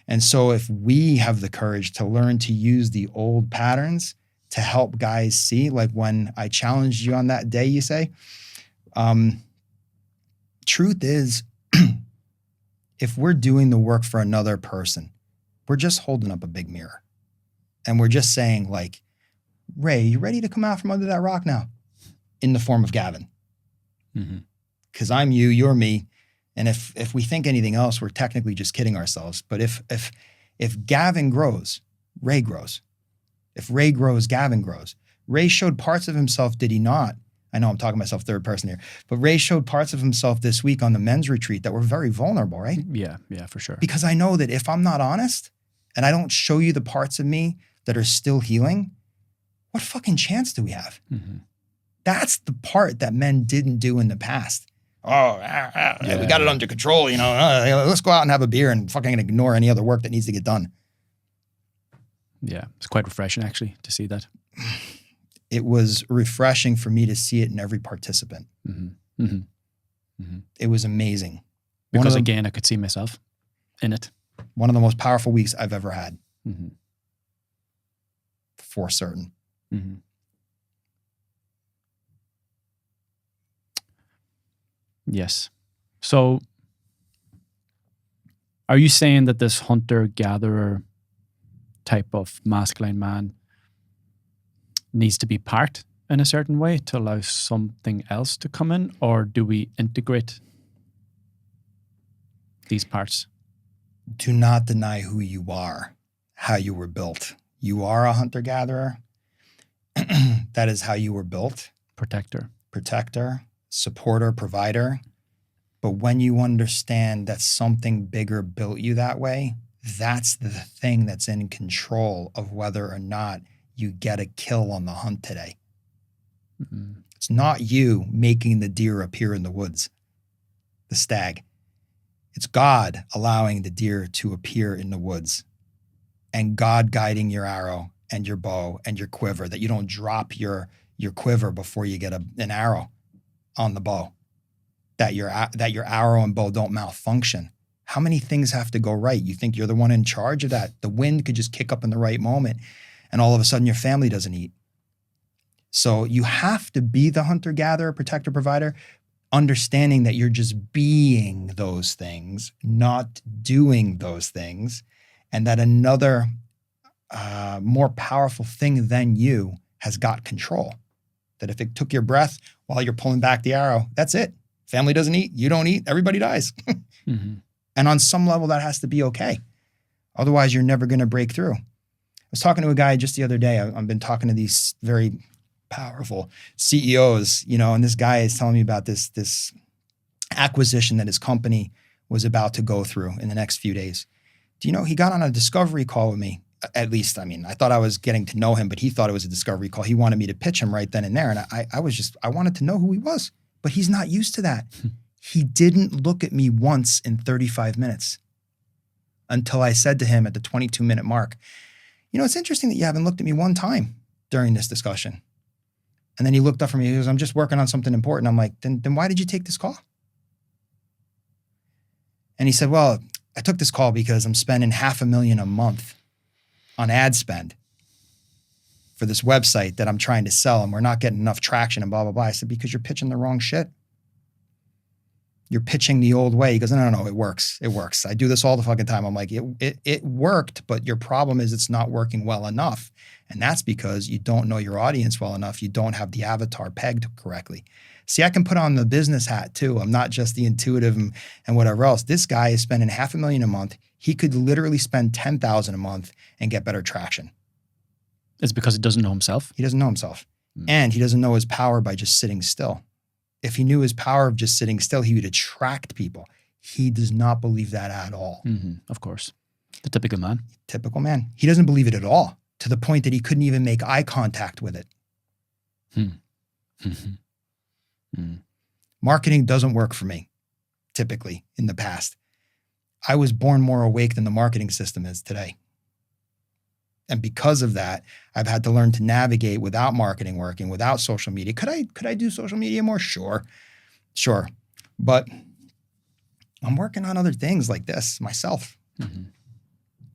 And so if we have the courage to learn to use the old patterns to help guys see, like when I challenged you on that day, you say, truth is, if we're doing the work for another person, we're just holding up a big mirror. And we're just saying like, Ray, you ready to come out from under that rock now? In the form of Gavin. Because I'm you, you're me. And if we think anything else, we're technically just kidding ourselves. But if Gavin grows, Ray grows. If Ray grows, Gavin grows. Ray showed parts of himself, did he not? I know I'm talking myself third person here, but Ray showed parts of himself this week on the men's retreat that were very vulnerable, right? Yeah, for sure. Because I know that if I'm not honest and I don't show you the parts of me that are still healing, what fucking chance do we have? That's the part that men didn't do in the past. We got it under control, let's go out and have a beer and fucking ignore any other work that needs to get done. Yeah, it's quite refreshing actually to see that. It was refreshing for me to see it in every participant. It was amazing. Because again, I could see myself in it. One of the most powerful weeks I've ever had. For certain. Yes. So are you saying that this hunter-gatherer type of masculine man needs to be parked in a certain way to allow something else to come in? Or do we integrate these parts? Do not deny who you are, how you were built. You are a hunter-gatherer. That is how you were built. Protector, supporter, provider. But when you understand that something bigger built you that way, that's the thing that's in control of whether or not you get a kill on the hunt today. It's not you making the deer appear in the woods, the stag. It's God allowing the deer to appear in the woods and God guiding your arrow and your bow and your quiver, that you don't drop your quiver before you get an arrow on the bow, that your arrow and bow don't malfunction. How many things have to go right? You think you're the one in charge of that? The wind could just kick up in the right moment and all of a sudden your family doesn't eat. So you have to be the hunter-gatherer, protector, provider, understanding that you're just being those things, not doing those things, and that another more powerful thing than you has got control. That if it took your breath while you're pulling back the arrow, that's it. Family doesn't eat, you don't eat, everybody dies. And on some level, that has to be okay. Otherwise, you're never going to break through. I was talking to a guy just the other day. I've been talking to these very powerful CEOs, and this guy is telling me about this acquisition that his company was about to go through in the next few days. Do you know, he got on a discovery call with me. At least, I thought I was getting to know him, but he thought it was a discovery call. He wanted me to pitch him right then and there. And I wanted to know who he was, but he's not used to that. He didn't look at me once in 35 minutes until I said to him at the 22-minute mark, it's interesting that you haven't looked at me one time during this discussion. And then he looked up for me. He goes, I'm just working on something important. I'm like, then why did you take this call? And he said, well, I took this call because I'm spending $500,000 a month on ad spend for this website that I'm trying to sell and we're not getting enough traction and blah, blah, blah. I said, because you're pitching the wrong shit. You're pitching the old way. He goes, no, it works. It works. I do this all the fucking time. I'm like, it worked, but your problem is it's not working well enough. And that's because you don't know your audience well enough. You don't have the avatar pegged correctly. See, I can put on the business hat too. I'm not just the intuitive and whatever else. This guy is spending $500,000 a month. He could literally spend $10,000 a month and get better traction. It's because he doesn't know himself. He doesn't know himself. And he doesn't know his power by just sitting still. If he knew his power of just sitting still, he would attract people. He does not believe that at all. Of course. The typical man. Typical man. He doesn't believe it at all, to the point that he couldn't even make eye contact with it. Marketing doesn't work for me, typically, in the past. I was born more awake than the marketing system is today. And because of that, I've had to learn to navigate without marketing working, without social media. Could I do social media more? Sure. But I'm working on other things like this myself,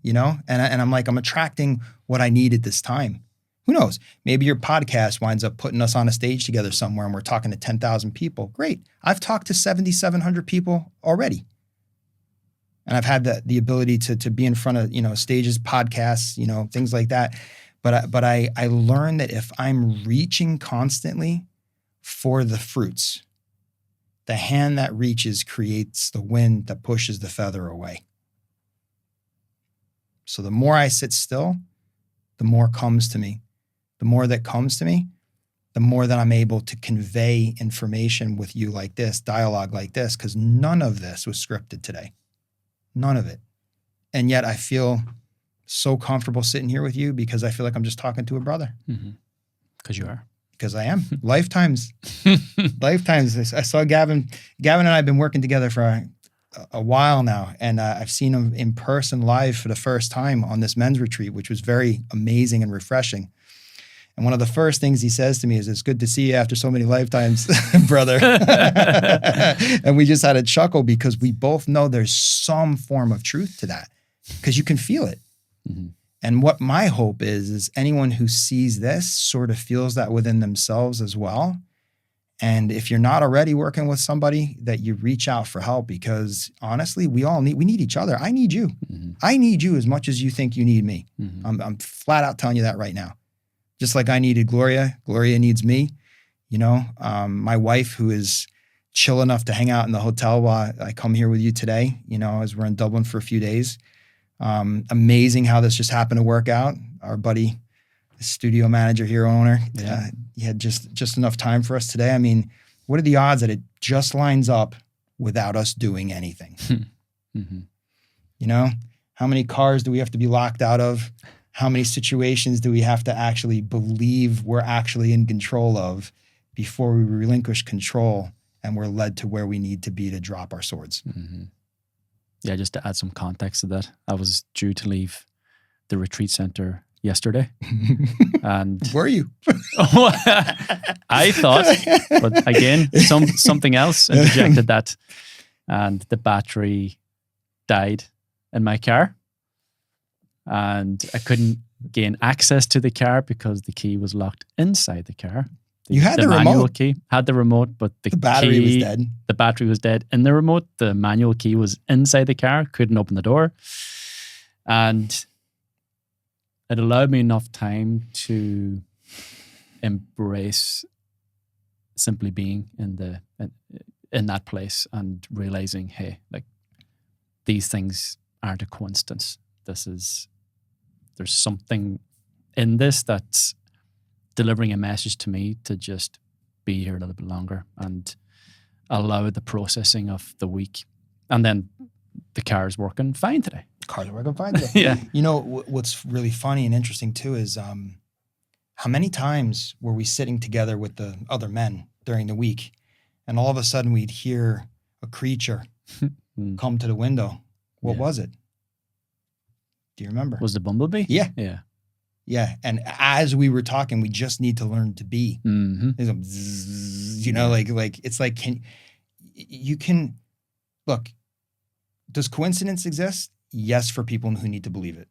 you know? And I'm like, I'm attracting what I need at this time. Who knows? Maybe your podcast winds up putting us on a stage together somewhere and we're talking to 10,000 people. Great. I've talked to 7,700 people already. And I've had the ability to be in front of, you know, stages, podcasts, you know, things like that. But I learned that if I'm reaching constantly for the fruits, the hand that reaches creates the wind that pushes the feather away. So the more I sit still, the more comes to me. The more that comes to me, the more that I'm able to convey information with you like this, dialogue like this, because none of this was scripted today. None of it. And yet I feel so comfortable sitting here with you because I feel like I'm just talking to a brother. Because you are. Because I am. Lifetimes. I saw Gavin. Gavin and I have been working together for a while now. And I've seen him in person live for the first time on this men's retreat, which was very amazing and refreshing. And one of the first things he says to me is, "It's good to see you after so many lifetimes, brother." And we just had a chuckle because we both know there's some form of truth to that because you can feel it. And what my hope is anyone who sees this sort of feels that within themselves as well. And if you're not already working with somebody, that you reach out for help because honestly, we need each other. I need you. I need you as much as you think you need me. I'm flat out telling you that right now. Just like I needed Gloria, Gloria needs me. You know, my wife, who is chill enough to hang out in the hotel while I come here with you today, you know, as we're in Dublin for a few days. Amazing how this just happened to work out. Our buddy, the studio manager here, owner, he had just enough time for us today. I mean, what are the odds that it just lines up without us doing anything? You know, how many cars do we have to be locked out of? How many situations do we have to actually believe we're actually in control of before we relinquish control and we're led to where we need to be to drop our swords? Yeah, just to add some context to that, I was due to leave the retreat center yesterday. And were you? I thought, but again, something else interjected that, and the battery died in my car. And I couldn't gain access to the car because the key was locked inside the car. You had the manual remote. Key. Had the remote, but the battery was dead. The battery was dead in the remote. The manual key was inside the car. Couldn't open the door. And it allowed me enough time to embrace simply being in that place and realizing, hey, like these things aren't a coincidence. There's something in this that's delivering a message to me to just be here a little bit longer and allow the processing of the week. And then the car is working fine today. Car's working fine today. Yeah. You know, what's really funny and interesting too is how many times were we sitting together with the other men during the week and all of a sudden we'd hear a creature come to the window. What was it? Do you remember? Was the bumblebee? Yeah. Yeah. Yeah. And as we were talking, we just need to learn to be. There's a bzzz, you know, like it's like, you can look, does coincidence exist? Yes, for people who need to believe it.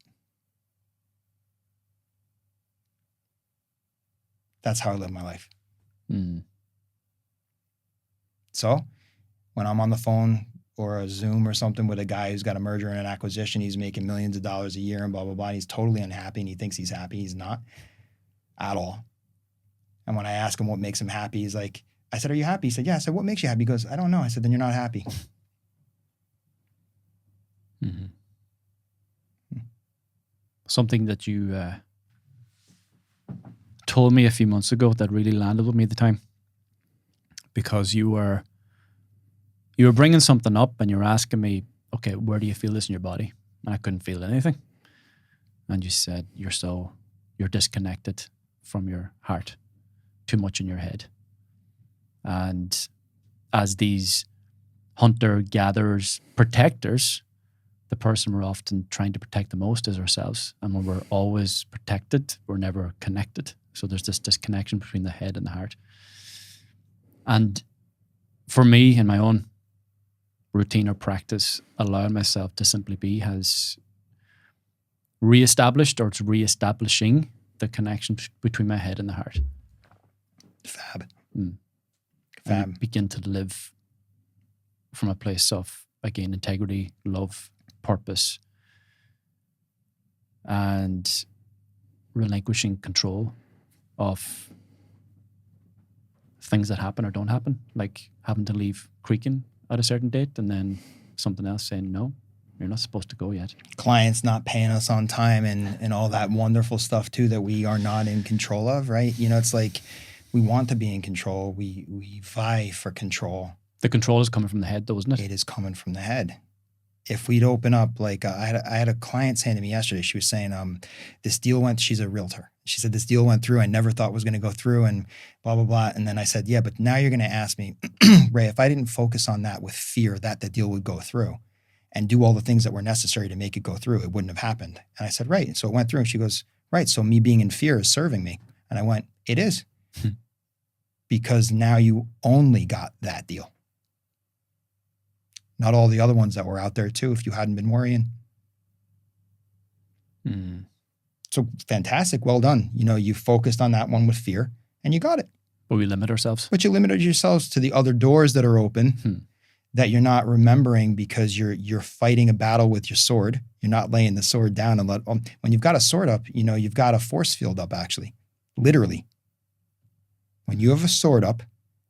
That's how I live my life. So when I'm on the phone or a Zoom or something with a guy who's got a merger and an acquisition, he's making millions of dollars a year and blah, blah, blah. And he's totally unhappy and he thinks he's happy. He's not at all. And when I ask him what makes him happy, he's like, I said, are you happy? He said, yeah. I said, what makes you happy? He goes, I don't know. I said, then you're not happy. Something that you told me a few months ago that really landed with me at the time, because you were bringing something up and you were asking me, okay, where do you feel this in your body? And I couldn't feel anything. And you said, you're disconnected from your heart, too much in your head. And as these hunter, gatherers, protectors, the person we're often trying to protect the most is ourselves. And when we're always protected, we're never connected. So there's this disconnection between the head and the heart. And for me, in my own routine or practice, allowing myself to simply be has reestablished, or it's reestablishing the connection between my head and the heart. Fab. Fab. And begin to live from a place of, again, integrity, love, purpose, and relinquishing control of things that happen or don't happen, like having to leave creaking at a certain date and then something else saying, no, you're not supposed to go yet. Clients not paying us on time and all that wonderful stuff too that we are not in control of, right? You know, it's like we want to be in control. We vie for control. The control is coming from the head though, isn't it? It is coming from the head. If we'd open up, like I had a client saying to me yesterday, she was saying, this deal went, she's a realtor. She said, this deal went through, I never thought was going to go through and blah, blah, blah. And then I said, yeah, but now you're going to ask me, Ray, if I didn't focus on that with fear that the deal would go through and do all the things that were necessary to make it go through, it wouldn't have happened. And I said, right. And so it went through and she goes, right. So me being in fear is serving me. And I went, it is. Because now you only got that deal. Not all the other ones that were out there too, if you hadn't been worrying. So fantastic. Well done. You know, you focused on that one with fear and you got it. But we limit ourselves. But you limited yourselves to the other doors that are open that you're not remembering because you're fighting a battle with your sword. You're not laying the sword down and when you've got a sword up, you know, you've got a force field up actually, literally. When you have a sword up,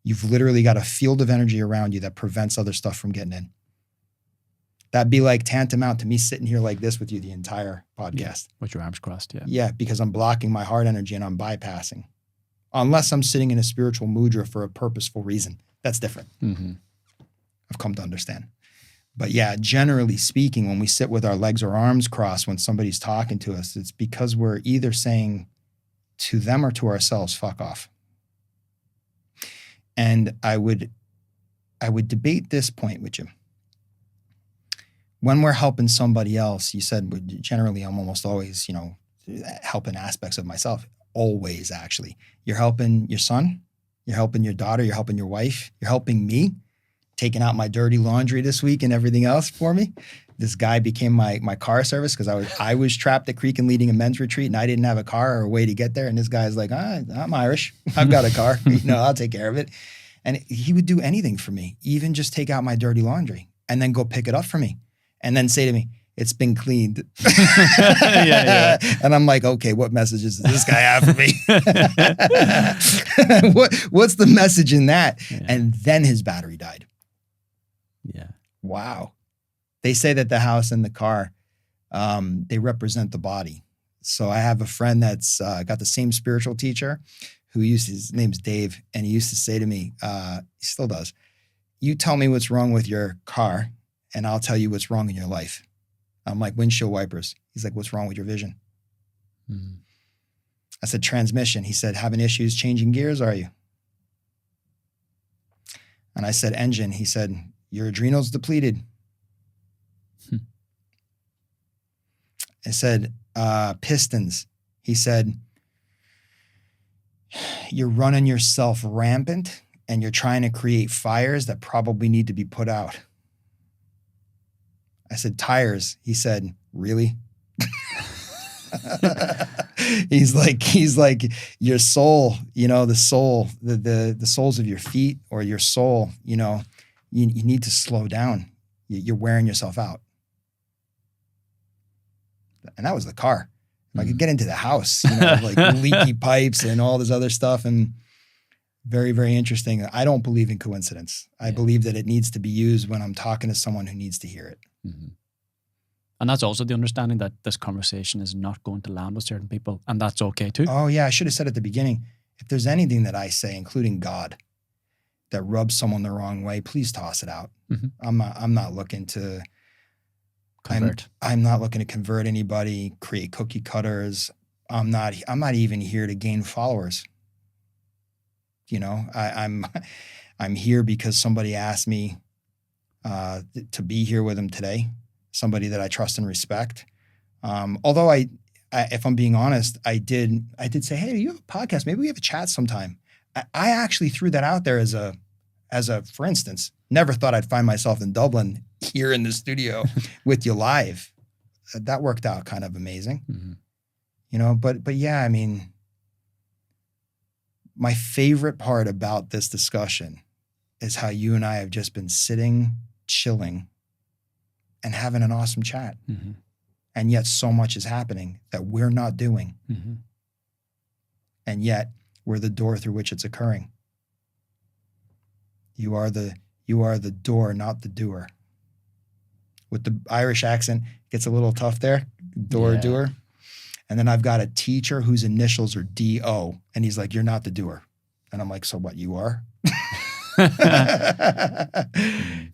you've literally got a field of energy around you that prevents other stuff from getting in. That'd be like tantamount to me sitting here like this with you the entire podcast. Yeah, with your arms crossed, yeah. Yeah, because I'm blocking my heart energy and I'm bypassing. Unless I'm sitting in a spiritual mudra for a purposeful reason. That's different. I've come to understand. But yeah, generally speaking, when we sit with our legs or arms crossed when somebody's talking to us, it's because we're either saying to them or to ourselves, fuck off. And I would debate this point with you. When we're helping somebody else, you said generally I'm almost always, you know, helping aspects of myself. Always, actually. You're helping your son, you're helping your daughter, you're helping your wife, you're helping me, taking out my dirty laundry this week and everything else for me. This guy became my car service because I was trapped at Creek and leading a men's retreat and I didn't have a car or a way to get there. And this guy's like, I'm Irish. I've got a car. You know, I'll take care of it. And he would do anything for me, even just take out my dirty laundry and then go pick it up for me. And then say to me, it's been cleaned. Yeah. And I'm like, okay, what messages does this guy have for me? What's the message in that? Yeah. And then his battery died. Yeah. Wow. They say that the house and the car, they represent the body. So I have a friend that's got the same spiritual teacher his name's Dave. And he used to say to me, he still does, you tell me what's wrong with your car and I'll tell you what's wrong in your life. I'm like, windshield wipers. He's like, what's wrong with your vision? I said, transmission. He said, having issues changing gears, are you? And I said, engine. He said, your adrenals depleted. I said, pistons. He said, you're running yourself rampant and you're trying to create fires that probably need to be put out. I said, tires. He said, really? He's like, your soul, you know, the soul, the soles of your feet or your soul, you know, you need to slow down. You're wearing yourself out. And that was the car. If I could get into the house, you know, like leaky pipes and all this other stuff. And very, very interesting. I don't believe in coincidence. I believe that it needs to be used when I'm talking to someone who needs to hear it. And that's also the understanding that this conversation is not going to land with certain people. And that's okay too. Oh yeah. I should have said at the beginning, if there's anything that I say, including God, that rubs someone the wrong way, please toss it out. I'm not looking to convert. I'm not looking to convert anybody, create cookie cutters. I'm not even here to gain followers. You know, I'm here because somebody asked me to be here with them today, somebody that I trust and respect. Although I, if I'm being honest, I did say, hey, you have a podcast? Maybe we have a chat sometime. I actually threw that out there as a, for instance, never thought I'd find myself in Dublin here in the studio with you live. That worked out kind of amazing, you know, but yeah, I mean, my favorite part about this discussion is how you and I have just been sitting, chilling, and having an awesome chat. And yet so much is happening that we're not doing. And yet we're the door through which it's occurring. You are the door, not the doer. With the Irish accent, it gets a little tough there. Doer. And then I've got a teacher whose initials are D-O, and he's like, you're not the doer. And I'm like, so what, you are?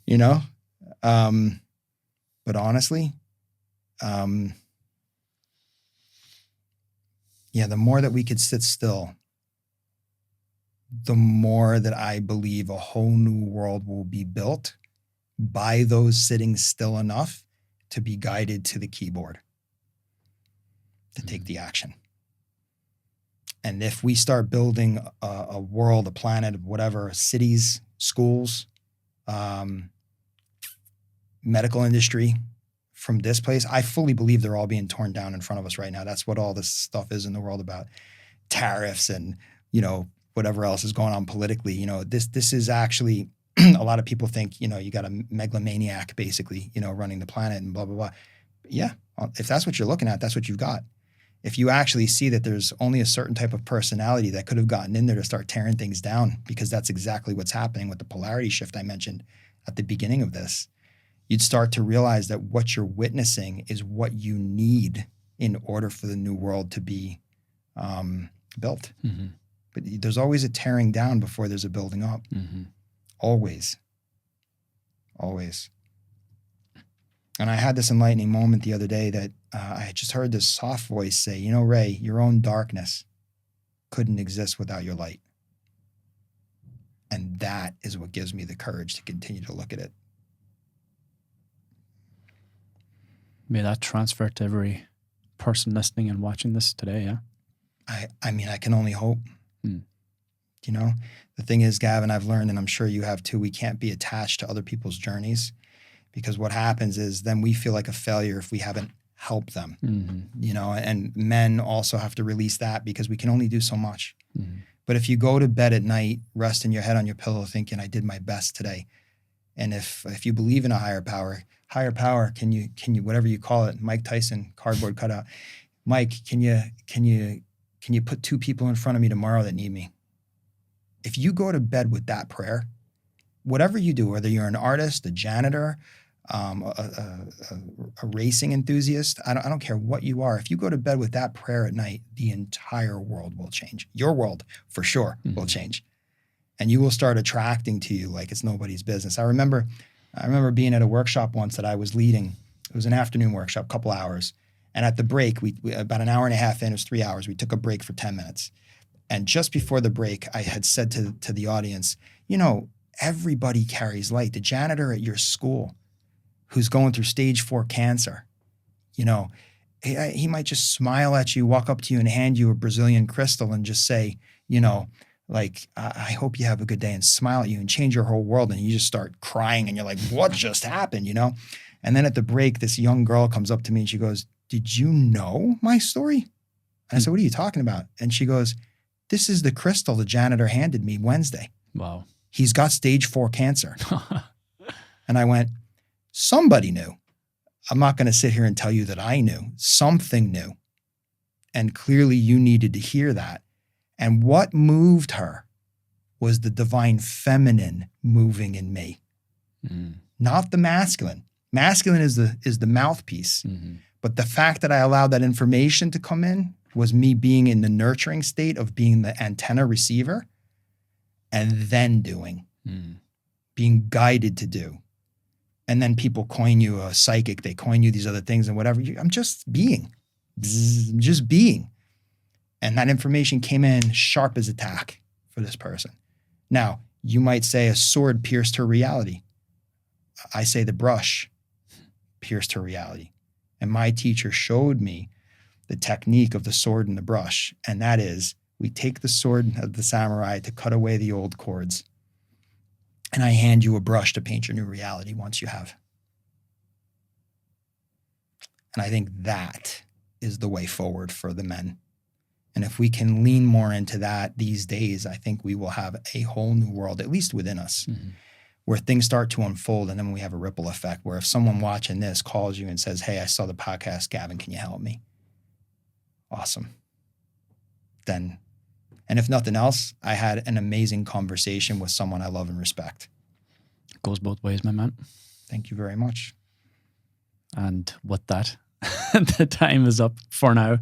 You know? But honestly, yeah, the more that we could sit still, the more that I believe a whole new world will be built by those sitting still enough to be guided to the keyboard, to take the action. And if we start building a world, a planet, whatever, cities, schools, medical industry from this place, I fully believe they're all being torn down in front of us right now. That's what all this stuff is in the world about tariffs and, you know, whatever else is going on politically. You know, this is actually, a lot of people think, you know, you got a megalomaniac basically, you know, running the planet and blah, blah, blah. Yeah, if that's what you're looking at, that's what you've got. If you actually see that there's only a certain type of personality that could have gotten in there to start tearing things down, because that's exactly what's happening with the polarity shift I mentioned at the beginning of this, you'd start to realize that what you're witnessing is what you need in order for the new world to be built. But there's always a tearing down before there's a building up. Always. Always. And I had this enlightening moment the other day that I just heard this soft voice say, you know, Ray, your own darkness couldn't exist without your light. And that is what gives me the courage to continue to look at it. May that transfer to every person listening and watching this today, yeah? I mean, I can only hope. You know, the thing is, Gavin, I've learned, and I'm sure you have too, we can't be attached to other people's journeys, because what happens is then we feel like a failure if we haven't helped them, you know, and men also have to release that because we can only do so much. But if you go to bed at night, resting your head on your pillow thinking, I did my best today. And if you believe in a higher power, can you, whatever you call it, Mike Tyson, cardboard cutout, Mike, can you put two people in front of me tomorrow that need me? If you go to bed with that prayer, whatever you do, whether you're an artist, a janitor, a racing enthusiast, I don't care what you are. If you go to bed with that prayer at night, the entire world will change. Your world, for sure, will change. And you will start attracting to you like it's nobody's business. I remember being at a workshop once that I was leading. It was an afternoon workshop, a couple hours. And at the break, we about an hour and a half in, it was 3 hours, we took a break for 10 minutes. And just before the break, I had said to the audience, you know, everybody carries light. The janitor at your school who's going through stage 4 cancer, you know, he might just smile at you, walk up to you and hand you a Brazilian crystal and just say, you know, like, I hope you have a good day, and smile at you and change your whole world. And you just start crying and you're like, what just happened, you know? And then at the break, this young girl comes up to me and she goes, did you know my story? And I said, what are you talking about? And she goes, this is the crystal the janitor handed me Wednesday. Wow. He's got stage 4 cancer. And I went, somebody knew. I'm not going to sit here and tell you that I knew. Something knew. And clearly you needed to hear that. And what moved her was the divine feminine moving in me, not the masculine. Masculine is the mouthpiece. But the fact that I allowed that information to come in was me being in the nurturing state of being the antenna receiver and then doing, being guided to do. And then people coin you a psychic, they coin you these other things and whatever. I'm just being, just being. And that information came in sharp as a tack for this person. Now, You might say a sword pierced her reality. I say the brush pierced her reality. And my teacher showed me the technique of the sword and the brush. And that is, we take the sword of the samurai to cut away the old cords. And I hand you a brush to paint your new reality once you have. And I think that is the way forward for the men. And if we can lean more into that these days, I think we will have a whole new world, at least within us, where things start to unfold. And then we have a ripple effect where if someone watching this calls you and says, hey, I saw the podcast, Gavin, can you help me? Awesome. Then, and if nothing else, I had an amazing conversation with someone I love and respect. It goes both ways, my man. Thank you very much. And with that, the time is up for now.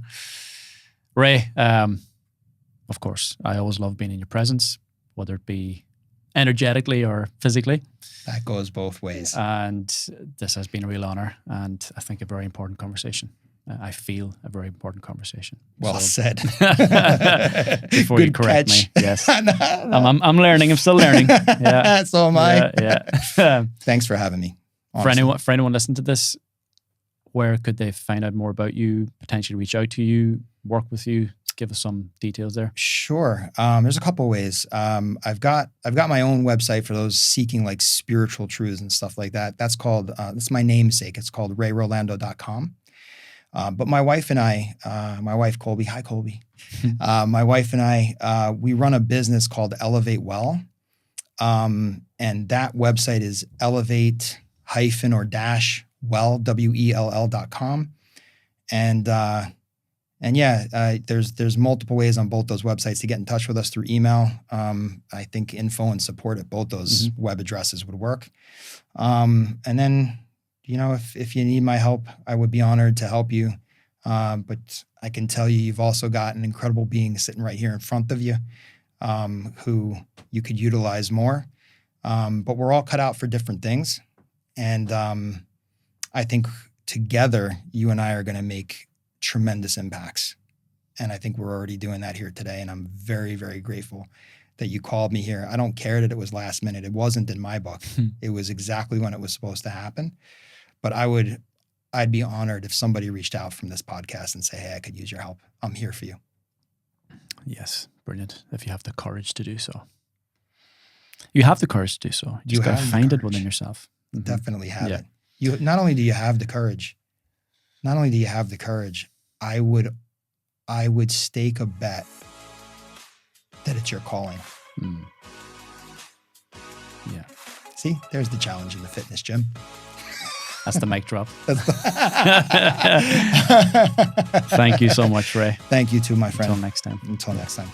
Ray, of course, I always love being in your presence, whether it be energetically or physically. That goes both ways. And this has been a real honor and I think a very important conversation. I feel a very important conversation. Well said. Before Good you correct catch. me. Yes. No. I'm learning. I'm still learning. Yeah. So am I. Yeah. Thanks for having me. For anyone listening to this, where could they find out more about you, potentially reach out to you, work with you? Give us some details there. Sure. There's a couple of ways. I've got my own website for those seeking like spiritual truths and stuff like that. That's called, that's my namesake. It's called rayrolando.com. But my wife and I, my wife Colby, hi Colby. My wife and I, we run a business called Elevate Well. And that website is elevate-well, WELL.com. And yeah, there's multiple ways on both those websites to get in touch with us through email. I think info and support at both those web addresses would work. And then, if you need my help, I would be honored to help you. But I can tell you, you've also got an incredible being sitting right here in front of you, who you could utilize more. But we're all cut out for different things. And I think together, you and I are going to make tremendous impacts. And I think we're already doing that here today. And I'm very, very grateful that you called me here. I don't care that it was last minute. It wasn't in my book. It was exactly when it was supposed to happen. But I'd be honored if somebody reached out from this podcast and say, hey, I could use your help. I'm here for you. Yes. Brilliant. If you have the courage to do so. You have the courage to do so. You just got to find it within yourself. Definitely have it. You not only do you have the courage, I would stake a bet that it's your calling. Yeah. See, there's the challenge in the fitness gym. That's the mic drop. Thank you so much, Ray. Thank you too, my friend. Until next time. Until next time.